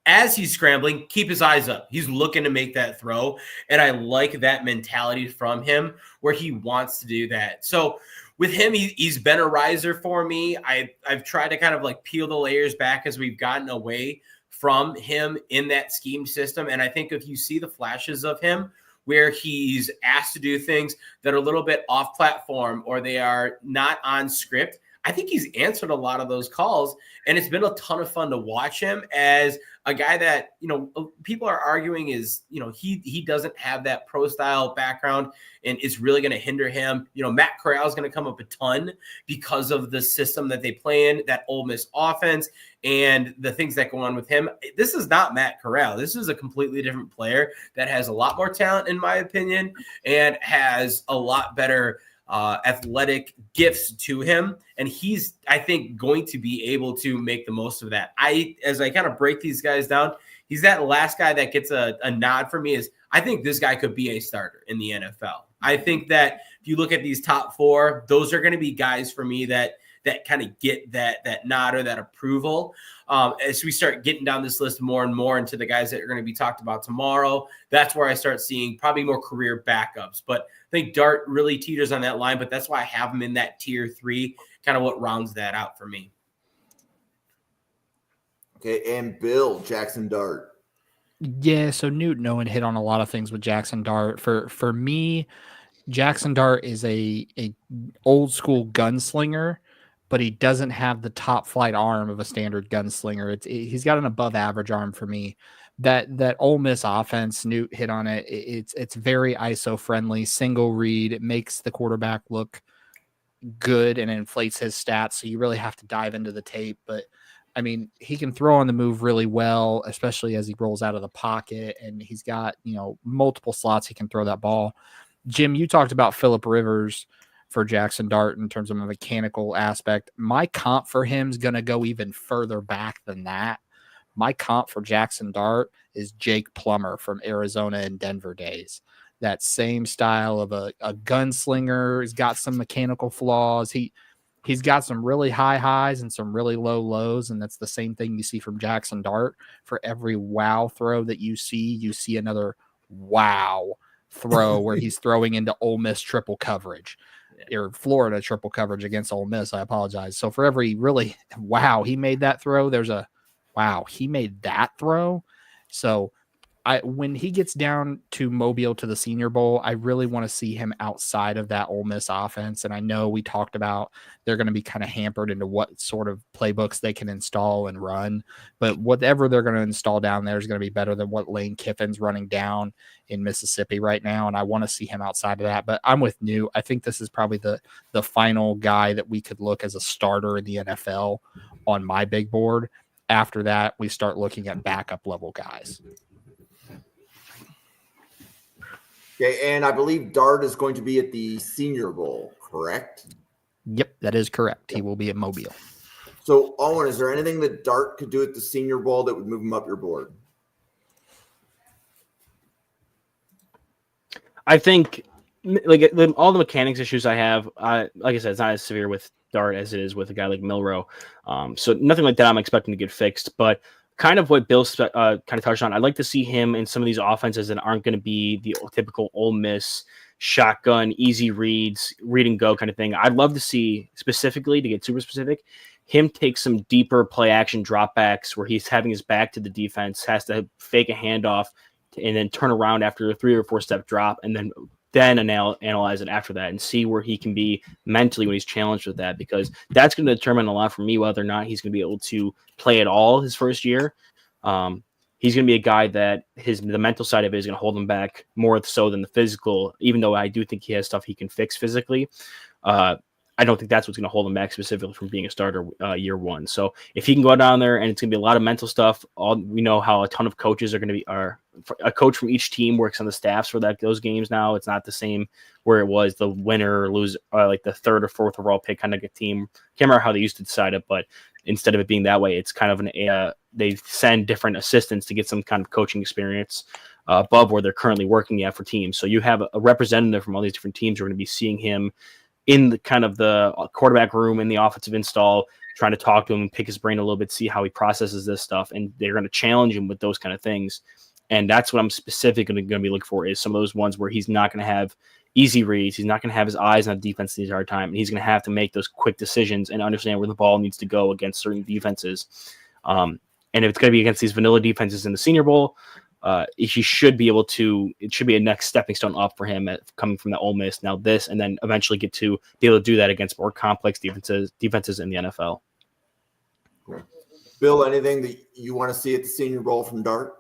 as he's scrambling, keep his eyes up. He's looking to make that throw, and I like that mentality from him where he wants to do that. So with him, he's been a riser for me. I've tried to kind of like peel the layers back as we've gotten away from him in that scheme system. And I think if you see the flashes of him where he's asked to do things that are a little bit off platform or they are not on script, I think he's answered a lot of those calls. And it's been a ton of fun to watch him as a guy that, people are arguing is, he doesn't have that pro style background and it's really going to hinder him. Matt Corral is going to come up a ton because of the system that they play in, that Ole Miss offense and the things that go on with him. This is not Matt Corral. This is a completely different player that has a lot more talent, in my opinion, and has a lot better athletic gifts to him. And he's, I think, going to be able to make the most of that. As I kind of break these guys down, he's that last guy that gets a nod for me is I think this guy could be a starter in the NFL. I think that if you look at these top four, those are going to be guys for me that kind of get that nod or that approval. As we start getting down this list more and more into the guys that are going to be talked about tomorrow, that's where I start seeing probably more career backups. But I think Dart really teeters on that line, but that's why I have him in that tier 3, kind of what rounds that out for me. Okay, and Bill, Jackson Dart. Yeah, so Newton Owen hit on a lot of things with Jackson Dart. For me, Jackson Dart is a old school gunslinger, but he doesn't have the top flight arm of a standard gunslinger. He's got an above average arm for me. That Ole Miss offense, Newt hit on it. It's very ISO friendly, single read. It makes the quarterback look good and inflates his stats. So you really have to dive into the tape. But I mean, he can throw on the move really well, especially as he rolls out of the pocket, and he's got, multiple slots he can throw that ball. Jim, you talked about Phillip Rivers for Jackson Dart in terms of a mechanical aspect. My comp for him is going to go even further back than that. My comp for Jackson Dart is Jake Plummer from Arizona and Denver days. That same style of a gunslinger. He's got some mechanical flaws. He's got some really high highs and some really low lows, and that's the same thing you see from Jackson Dart. For every wow throw that you see another wow throw where he's throwing into Ole Miss triple coverage or Florida triple coverage against Ole Miss. I apologize. So for every really wow, he made that throw, there's a wow, he made that throw. So when he gets down to Mobile to the Senior Bowl, I really want to see him outside of that Ole Miss offense. And I know we talked about they're going to be kind of hampered into what sort of playbooks they can install and run. But whatever they're going to install down there is going to be better than what Lane Kiffin's running down in Mississippi right now. And I want to see him outside of that. But I'm with New. I think this is probably the final guy that we could look as a starter in the NFL on my big board. After that, we start looking at backup level guys. Okay, and I believe Dart is going to be at the Senior Bowl, correct? Yep, that is correct. He will be at Mobile. So, Owen, is there anything that Dart could do at the Senior Bowl that would move him up your board? I think, like all the mechanics issues I have, like I said, it's not as severe with Dart as it is with a guy like Milroe. So nothing like that I'm expecting to get fixed, but kind of what Bill kind of touched on. I'd like to see him in some of these offenses that aren't going to be the typical Ole Miss shotgun, easy reads, read and go kind of thing. I'd love to see specifically, to get super specific, him take some deeper play action dropbacks where he's having his back to the defense, has to fake a handoff and then turn around after a 3 or 4 step drop and then analyze it after that and see where he can be mentally when he's challenged with that, because that's going to determine a lot for me whether or not he's going to be able to play at all his first year. He's going to be a guy that the mental side of it is going to hold him back more so than the physical, even though I do think he has stuff he can fix physically. I don't think that's what's going to hold him back specifically from being a starter year one. So if he can go down there, and it's going to be a lot of mental stuff. We know how a ton of coaches are going to be. A coach from each team works on the staffs for those games now. It's not the same where it was the winner or lose, like the 3rd or 4th overall pick kind of a team. Can't remember how they used to decide it, but instead of it being that way, it's kind of they send different assistants to get some kind of coaching experience above where they're currently working at for teams. So you have a representative from all these different teams who are going to be seeing him in the kind of the quarterback room, in the offensive install, trying to talk to him and pick his brain a little bit, see how he processes this stuff. And they're going to challenge him with those kind of things. And that's what I'm specifically going to be looking for, is some of those ones where he's not going to have easy reads. He's not going to have his eyes on defense the entire time. And he's going to have to make those quick decisions and understand where the ball needs to go against certain defenses. And if it's going to be against these vanilla defenses in the Senior Bowl, he should be able to. It should be a next stepping stone up for him coming from the Ole Miss. Now this, and then eventually get to be able to do that against more complex defenses in the NFL. Bill, anything that you want to see at the Senior Bowl from Dart?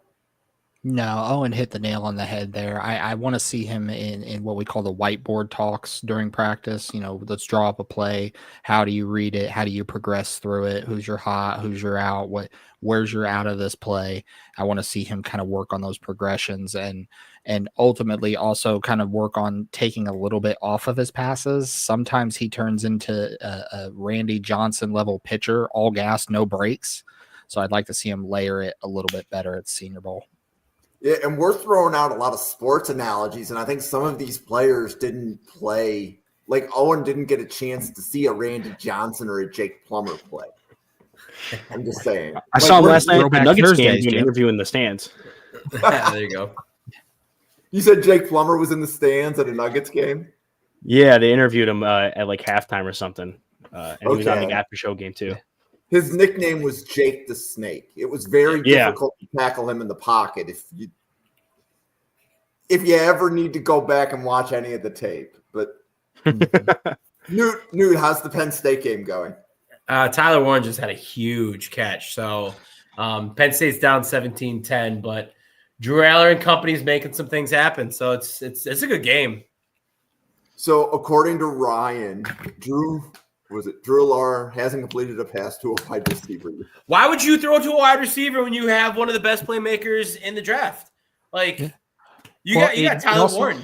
No, Owen hit the nail on the head there. I want to see him in what we call the whiteboard talks during practice. Let's draw up a play. How do you read it? How do you progress through it? Who's your hot? Who's your out? Where's your out of this play? I want to see him kind of work on those progressions and ultimately also kind of work on taking a little bit off of his passes. Sometimes he turns into a Randy Johnson level pitcher, all gas, no brakes. So I'd like to see him layer it a little bit better at Senior Bowl. Yeah, and we're throwing out a lot of sports analogies, and I think some of these players didn't play. Like Owen didn't get a chance to see a Randy Johnson or a Jake Plummer play. I'm just saying. I saw him last night at the Nuggets game, doing an interview in the stands. There you go. You said Jake Plummer was in the stands at a Nuggets game? Yeah, they interviewed him at like halftime or something, and he was on the after-show game too. His nickname was Jake the Snake. It was very difficult to tackle him in the pocket. If you ever need to go back and watch any of the tape. But Newt, how's the Penn State game going? Tyler Warren just had a huge catch. So Penn State's down 17-10, but Drew Aller and company is making some things happen. So it's a good game. So according to Ryan, Drew Aller hasn't completed a pass to a wide receiver. Why would you throw to a wide receiver when you have one of the best playmakers in the draft? Like you got Tyler Warren.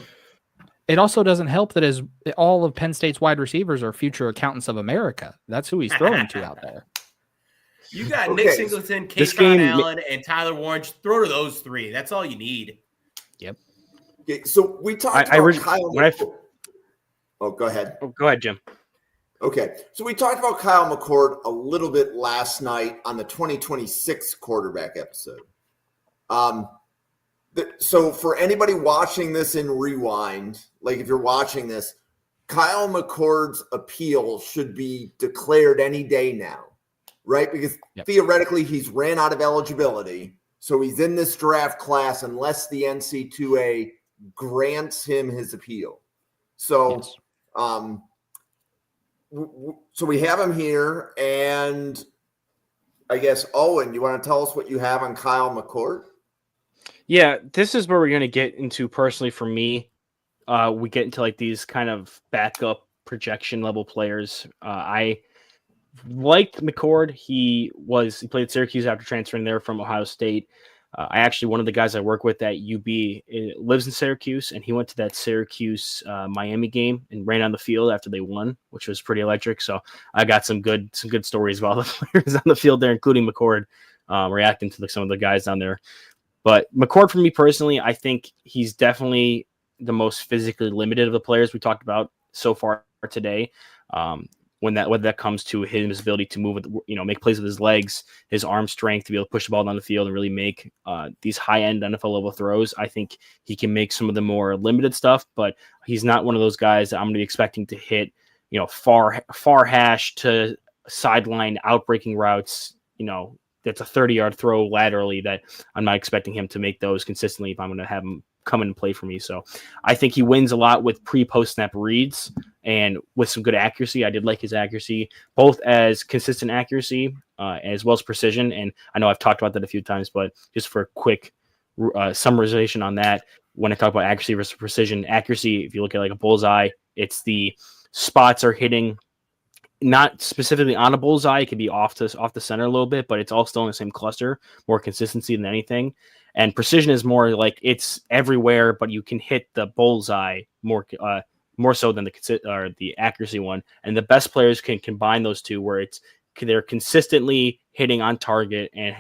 It also doesn't help that all of Penn State's wide receivers are future accountants of America. That's who he's throwing to out there. You got Nick Singleton, Keyshawn Allen, and Tyler Warren. Just throw to those three. That's all you need. Yep. Okay, so we talked about Kyle. Go ahead. Oh, go ahead, Jim. Okay, so we talked about Kyle McCord a little bit last night on the 2026 quarterback episode. So for anybody watching this in rewind, like if you're watching this, Kyle McCord's appeal should be declared any day now, right? Because theoretically he's ran out of eligibility, so he's in this draft class unless the NC2A grants him his appeal. So, so we have him here, and I guess, Owen, you want to tell us what you have on Kyle McCord? Yeah, this is where we're going to get into, personally for me, we get into like these kind of backup projection level players. I liked McCord. He played at Syracuse after transferring there from Ohio State. One of the guys I work with at UB lives in Syracuse, and he went to that Syracuse Miami game and ran on the field after they won, which was pretty electric. So I got some good stories about the players on the field there, including McCord, reacting to some of the guys down there. But McCord, for me personally, I think he's definitely the most physically limited of the players we talked about so far today. When that comes to his ability to move with, make plays with his legs, his arm strength to be able to push the ball down the field and really make these high-end NFL level throws. I think he can make some of the more limited stuff, but he's not one of those guys that I'm going to be expecting to hit, far hash to sideline outbreaking routes, that's a 30-yard throw laterally that I'm not expecting him to make those consistently if I'm going to have him come in and play for me. So I think he wins a lot with post snap reads and with some good accuracy. I did like his accuracy, both as consistent accuracy as well as precision. And I know I've talked about that a few times, but just for a quick summarization on that, when I talk about accuracy versus precision, accuracy, if you look at like a bullseye, it's the spots are hitting not specifically on a bullseye. It could be off the center a little bit, but it's all still in the same cluster, more consistency than anything. And precision is more like it's everywhere, but you can hit the bullseye more so than the accuracy one. And the best players can combine those two, where they're consistently hitting on target and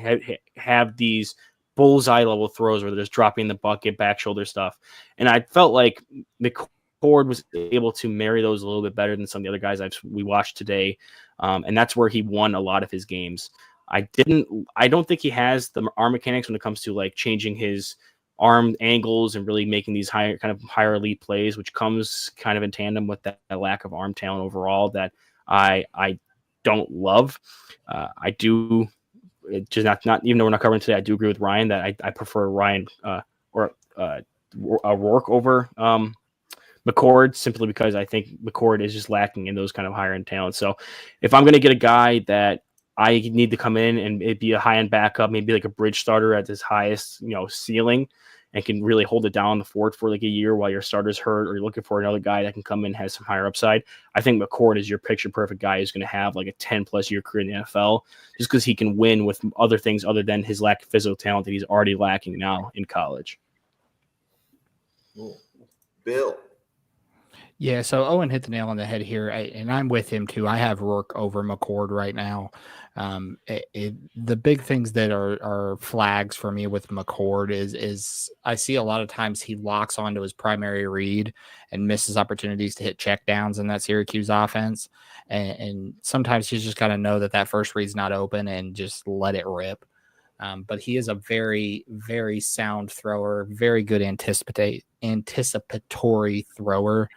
have these bullseye level throws where they're just dropping the bucket, back shoulder stuff. And I felt like McCord was able to marry those a little bit better than some of the other guys we watched today. And that's where he won a lot of his games. I don't think he has the arm mechanics when it comes to like changing his arm angles and really making these higher elite plays, which comes kind of in tandem with that lack of arm talent overall that I don't love. I do. It just not even though we're not covering today, I do agree with Ryan that I prefer Ryan or Rourke over McCord, simply because I think McCord is just lacking in those kind of higher end talents. So if I'm going to get a guy that I need to come in and it'd be a high end backup, maybe like a bridge starter at his highest ceiling, and can really hold it down the fort for like a year while your starter's hurt, or you're looking for another guy that can come in and has some higher upside, I think McCord is your picture perfect guy who's going to have like a 10+ year career in the NFL, just because he can win with other things other than his lack of physical talent that he's already lacking now in college. Bill. Yeah, so Owen hit the nail on the head here, and I'm with him too. I have Rourke over McCord right now. The big things that are flags for me with McCord is I see a lot of times he locks onto his primary read and misses opportunities to hit checkdowns in that Syracuse offense, and sometimes he's just got to know that first read's not open and just let it rip. But he is a very, very sound thrower, very good anticipatory thrower.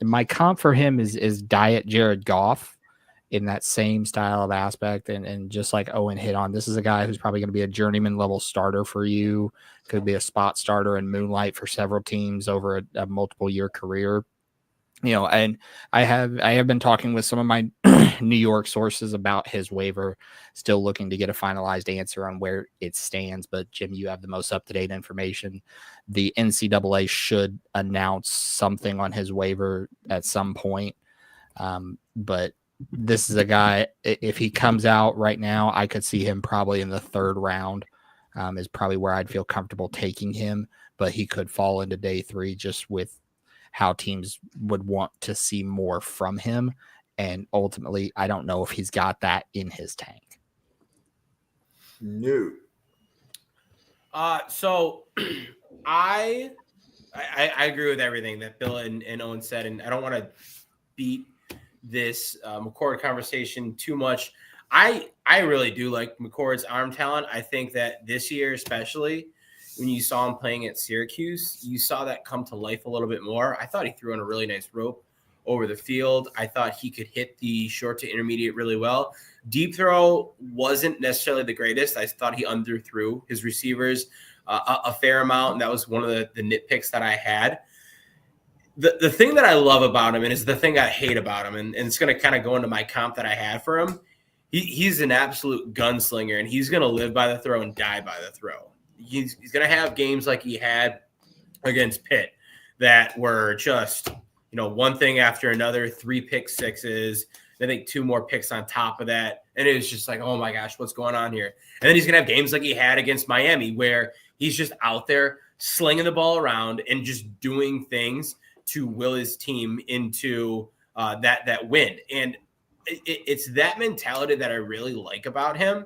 My comp for him is Diet Jared Goff in that same style of aspect. And just like Owen hit on, this is a guy who's probably going to be a journeyman level starter for you. Could be a spot starter and moonlight for several teams over a multiple year career. And I have been talking with some of my New York sources about his waiver, still looking to get a finalized answer on where it stands. But Jim, you have the most up-to-date information. The NCAA should announce something on his waiver at some point. But this is a guy, if he comes out right now, I could see him probably in the third round, is probably where I'd feel comfortable taking him. But he could fall into day 3 just with how teams would want to see more from him. And ultimately, I don't know if he's got that in his tank. No. So I agree with everything that Bill and Owen said, and I don't want to beat this McCord conversation too much. I really do like McCord's arm talent. I think that this year, especially when you saw him playing at Syracuse, you saw that come to life a little bit more. I thought he threw in a really nice rope over the field. I thought he could hit the short to intermediate really well. Deep throw wasn't necessarily the greatest. I thought he underthrew his receivers a fair amount, and that was one of the nitpicks that I had. The thing that I love about him, and is the thing I hate about him, and it's going to kind of go into my comp that I had for him, he's an absolute gunslinger, and he's going to live by the throw and die by the throw. He's going to have games like he had against Pitt that were just, one thing after another, 3 pick sixes, I think 2 more picks on top of that. And it was just like, oh my gosh, what's going on here? And then he's going to have games like he had against Miami where he's just out there slinging the ball around and just doing things to will his team into that win. And it's that mentality that I really like about him.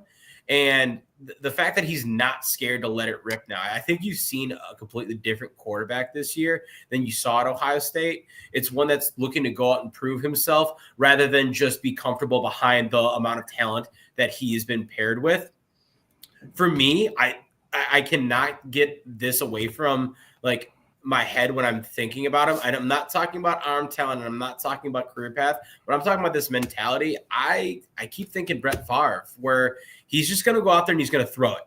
And the fact that he's not scared to let it rip now. I think you've seen a completely different quarterback this year than you saw at Ohio State. It's one that's looking to go out and prove himself rather than just be comfortable behind the amount of talent that he has been paired with. For me, I cannot get this away from like my head when I'm thinking about him. And I'm not talking about arm talent, and I'm not talking about career path, but I'm talking about this mentality. I keep thinking Brett Favre, where he's just going to go out there and he's going to throw it.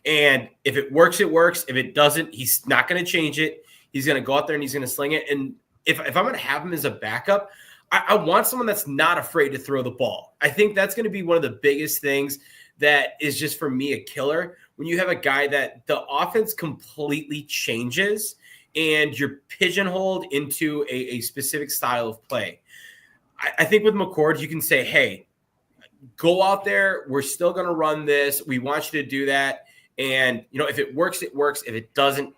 And if it works, it works. If it doesn't, he's not going to change it. He's going to go out there and he's going to sling it. And if I'm going to have him as a backup, I want someone that's not afraid to throw the ball. I think that's going to be one of the biggest things that is just, for me, a killer. When you have a guy that the offense completely changes and you're pigeonholed into a specific style of play. I think with McCord, you can say, hey, go out there. We're still going to run this. We want you to do that. And, if it works, it works. If it doesn't,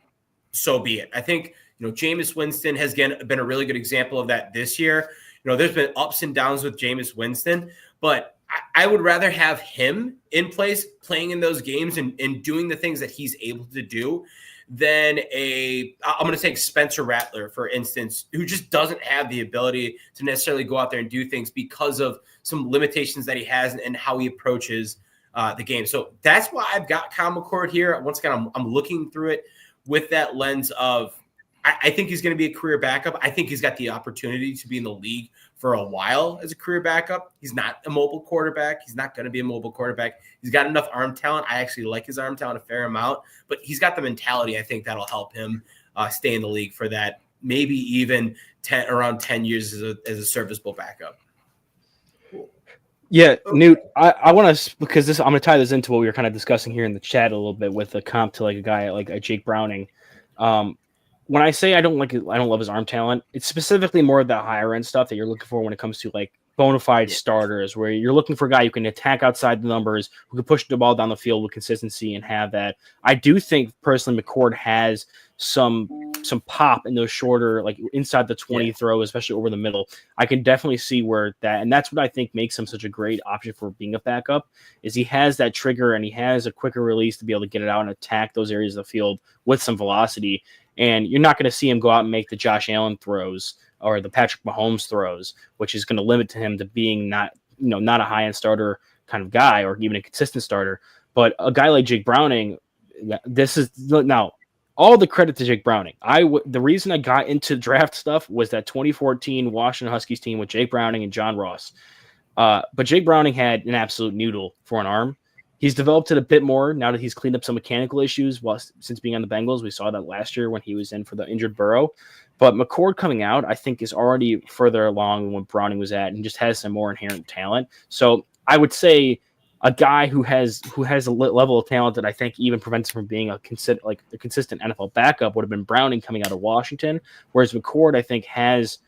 so be it. I think, Jameis Winston has been a really good example of that this year. There's been ups and downs with Jameis Winston, but I would rather have him in place playing in those games and doing the things that he's able to do than I'm going to take Spencer Rattler, for instance, who just doesn't have the ability to necessarily go out there and do things because of some limitations that he has and how he approaches the game. So that's why I've got Kyle McCord here. Once again, I'm looking through it with that lens of I think he's going to be a career backup. I think he's got the opportunity to be in the league for a while as a career backup. He's not a mobile quarterback. He's not going to be a mobile quarterback. He's got enough arm talent. I actually like his arm talent a fair amount, but he's got the mentality. I think that'll help him stay in the league for that, maybe even around 10 years as a serviceable backup. Yeah, Newt, I want to, because I'm going to tie this into what we were kind of discussing here in the chat a little bit with the comp to like a guy like a Jake Browning. When I say I don't love his arm talent, it's specifically more of the higher end stuff that you're looking for when it comes to like bona fide starters, where you're looking for a guy who can attack outside the numbers, who can push the ball down the field with consistency and have that. I do think personally McCord has some pop in those shorter, like inside the 20 throw, especially over the middle. I can definitely see where that, and that's what I think makes him such a great option for being a backup, is he has that trigger and he has a quicker release to be able to get it out and attack those areas of the field with some velocity. And you're not going to see him go out and make the Josh Allen throws or the Patrick Mahomes throws, which is going to limit to him to being not a high-end starter kind of guy or even a consistent starter. But a guy like Jake Browning, this is now all the credit to Jake Browning. The reason I got into draft stuff was that 2014 Washington Huskies team with Jake Browning and John Ross. But Jake Browning had an absolute noodle for an arm. He's developed it a bit more now that he's cleaned up some mechanical issues since being on the Bengals. We saw that last year when he was in for the injured Burrow. But McCord coming out, I think, is already further along than what Browning was at and just has some more inherent talent. So I would say a guy who has a level of talent that I think even prevents him from being a consistent NFL backup would have been Browning coming out of Washington, whereas McCord, I think, has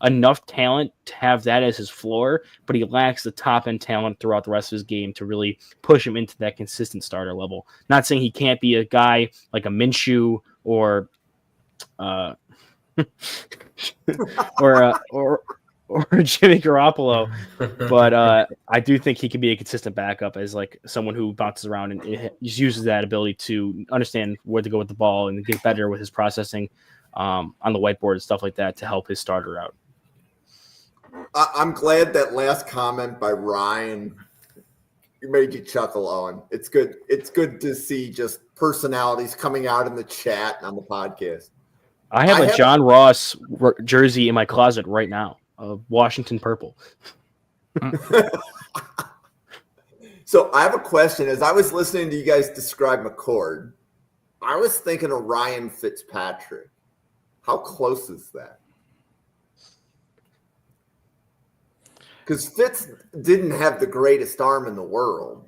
enough talent to have that as his floor, but he lacks the top end talent throughout the rest of his game to really push him into that consistent starter level. Not saying he can't be a guy like a Minshew or Jimmy Garoppolo, but I do think he can be a consistent backup as like someone who bounces around and just uses that ability to understand where to go with the ball and get better with his processing on the whiteboard and stuff like that to help his starter out. I'm glad that last comment by Ryan made you chuckle, Owen. It's good. It's good to see just personalities coming out in the chat and on the podcast. I have a John Ross jersey in my closet right now, of Washington purple. So I have a question. As I was listening to you guys describe McCord, I was thinking of Ryan Fitzpatrick. How close is that? Because Fitz didn't have the greatest arm in the world.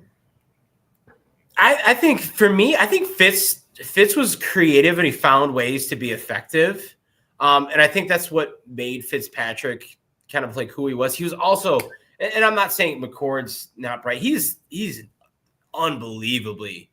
I think for me, I think Fitz was creative and he found ways to be effective. And I think that's what made Fitzpatrick kind of like who he was. He was also, and I'm not saying McCord's not bright. He's an unbelievably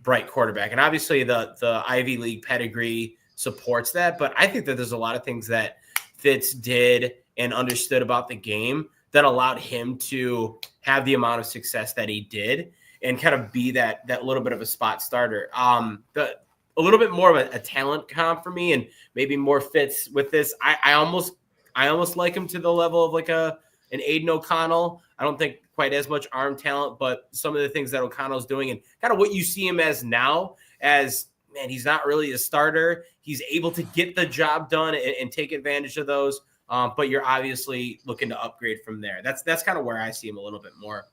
bright quarterback. And obviously the Ivy League pedigree supports that. But I think that there's a lot of things that Fitz did and understood about the game that allowed him to have the amount of success that he did and kind of be that little bit of a spot starter. A little bit more of a talent comp for me and maybe more fits with this. I almost like him to the level of like an Aiden O'Connell. I don't think quite as much arm talent, but some of the things that O'Connell's doing and kind of what you see him as now as man, he's not really a starter. He's able to get the job done and take advantage of those. But you're obviously looking to upgrade from there. That's kind of where I see him a little bit more.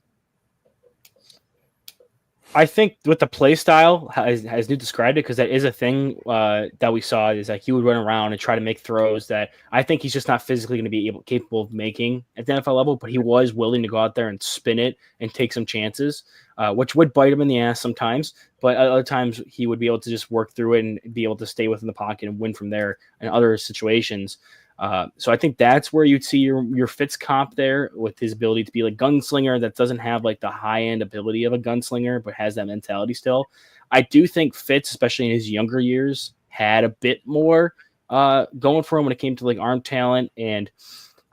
I think with the play style, as Newt described it, because that is a thing that we saw, is that he would run around and try to make throws that I think he's just not physically going to be capable of making at the NFL level, but he was willing to go out there and spin it and take some chances, which would bite him in the ass sometimes, but other times he would be able to just work through it and be able to stay within the pocket and win from there in other situations. So I think that's where you'd see your Fitz comp there, with his ability to be like gunslinger that doesn't have like the high end ability of a gunslinger, but has that mentality still. I do think Fitz, especially in his younger years, had a bit more going for him when it came to like arm talent. And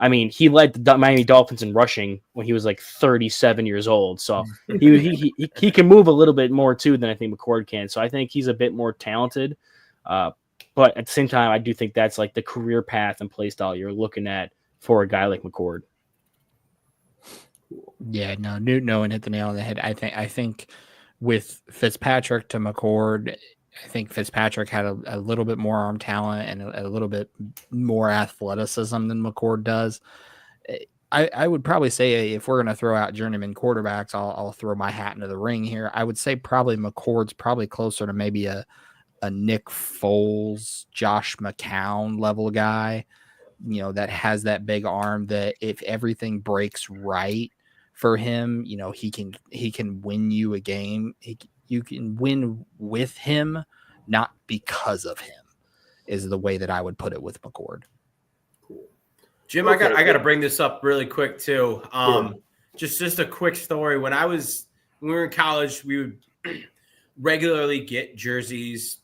I mean, he led the Miami Dolphins in rushing when he was like 37 years old. So he can move a little bit more too than I think McCord can. So I think he's a bit more talented. But at the same time, I do think that's like the career path and play style you're looking at for a guy like McCord. Yeah, no, Newton Owen hit the nail on the head. I think with Fitzpatrick to McCord, I think Fitzpatrick had a little bit more arm talent and a little bit more athleticism than McCord does. I would probably say, if we're going to throw out journeyman quarterbacks, I'll throw my hat into the ring here. I would say probably McCord's probably closer to maybe a Nick Foles, Josh McCown level guy, that has that big arm that if everything breaks right for him, he can win you a game. You can win with him, not because of him, is the way that I would put it with McCord. Jim, okay. I got to bring this up really quick too. Just a quick story. When we were in college, we would regularly get jerseys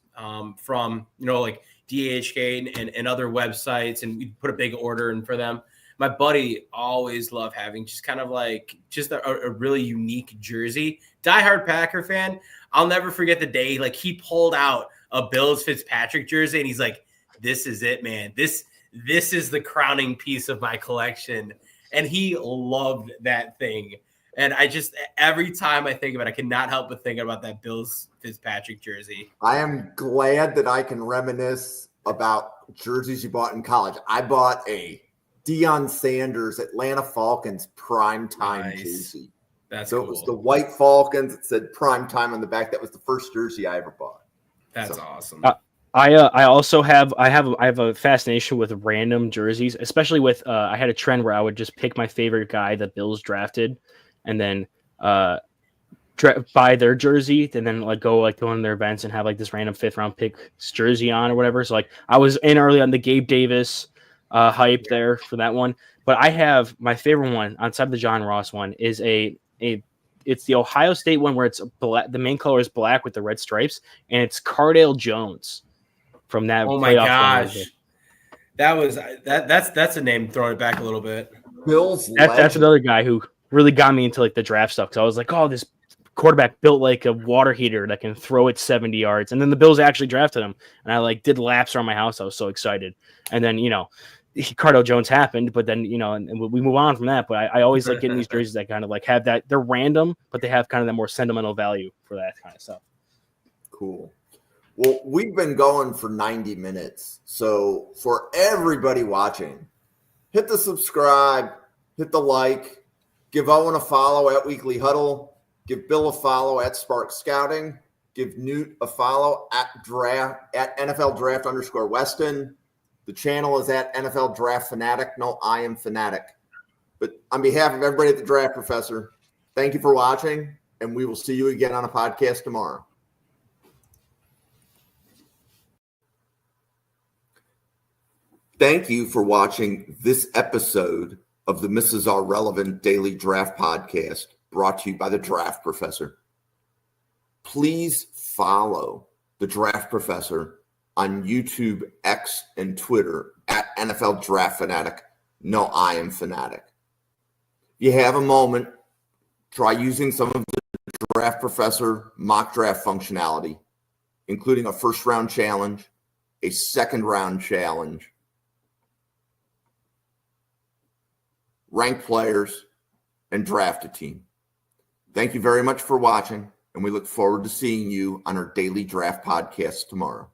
from like DHK and other websites, and we put a big order in for them. My buddy always loved having just kind of like a really unique jersey. Diehard Packer fan. I'll never forget the day like he pulled out a Bills Fitzpatrick jersey and he's like, "This is it, man. This is the crowning piece of my collection." And he loved that thing. And every time I think of it, I cannot help but think about that Bills Fitzpatrick jersey. I am glad that I can reminisce about jerseys you bought in college. I bought a Deion Sanders Atlanta Falcons primetime jersey. That's so cool. It was the white Falcons. It said primetime on the back. That was the first jersey I ever bought. That's awesome. I also have a fascination with random jerseys, especially with I had a trend where I would just pick my favorite guy the Bills drafted, and then buy their jersey, and then go on their events and have like this random 5th round pick jersey on or whatever. So like I was in early on the Gabe Davis hype there for that one, but I have my favorite one outside of the John Ross one is it's the Ohio State one where it's black. The main color is black with the red stripes, and it's Cardale Jones from that. Oh my gosh, that's a name. Throwing it back a little bit. Bills. That's another guy who really got me into like the draft stuff, because I was like, oh, this quarterback built like a water heater that can throw it 70 yards. And then the Bills actually drafted him, and I like did laps around my house. I was so excited. And then Cardale Jones happened, but then and we move on from that. But I always like getting these jerseys that kind of like have that, they're random, but they have kind of that more sentimental value for that kind of stuff. Cool. Well, we've been going for 90 minutes. So for everybody watching, hit the subscribe, hit the like, give Owen a follow at Weekly Huddle, give Bill a follow at Spark Scouting, give Newt a follow at NFL Draft _Weston. The channel is at NFL Draft Fanatic. No, I am Fanatic. But on behalf of everybody at the Draft Professor, thank you for watching, and we will see you again on a podcast tomorrow. Thank you for watching this episode of the Mrs. R Relevant Daily Draft Podcast, brought to you by the Draft Professor. Please follow the Draft Professor on YouTube, X, and Twitter at NFL Draft Fanatic. No, I am Fanatic. If you have a moment, try using some of the Draft Professor mock draft functionality, including a first-round challenge, a second-round challenge, rank players, and draft a team. Thank you very much for watching. and we look forward to seeing you on our daily draft podcast tomorrow.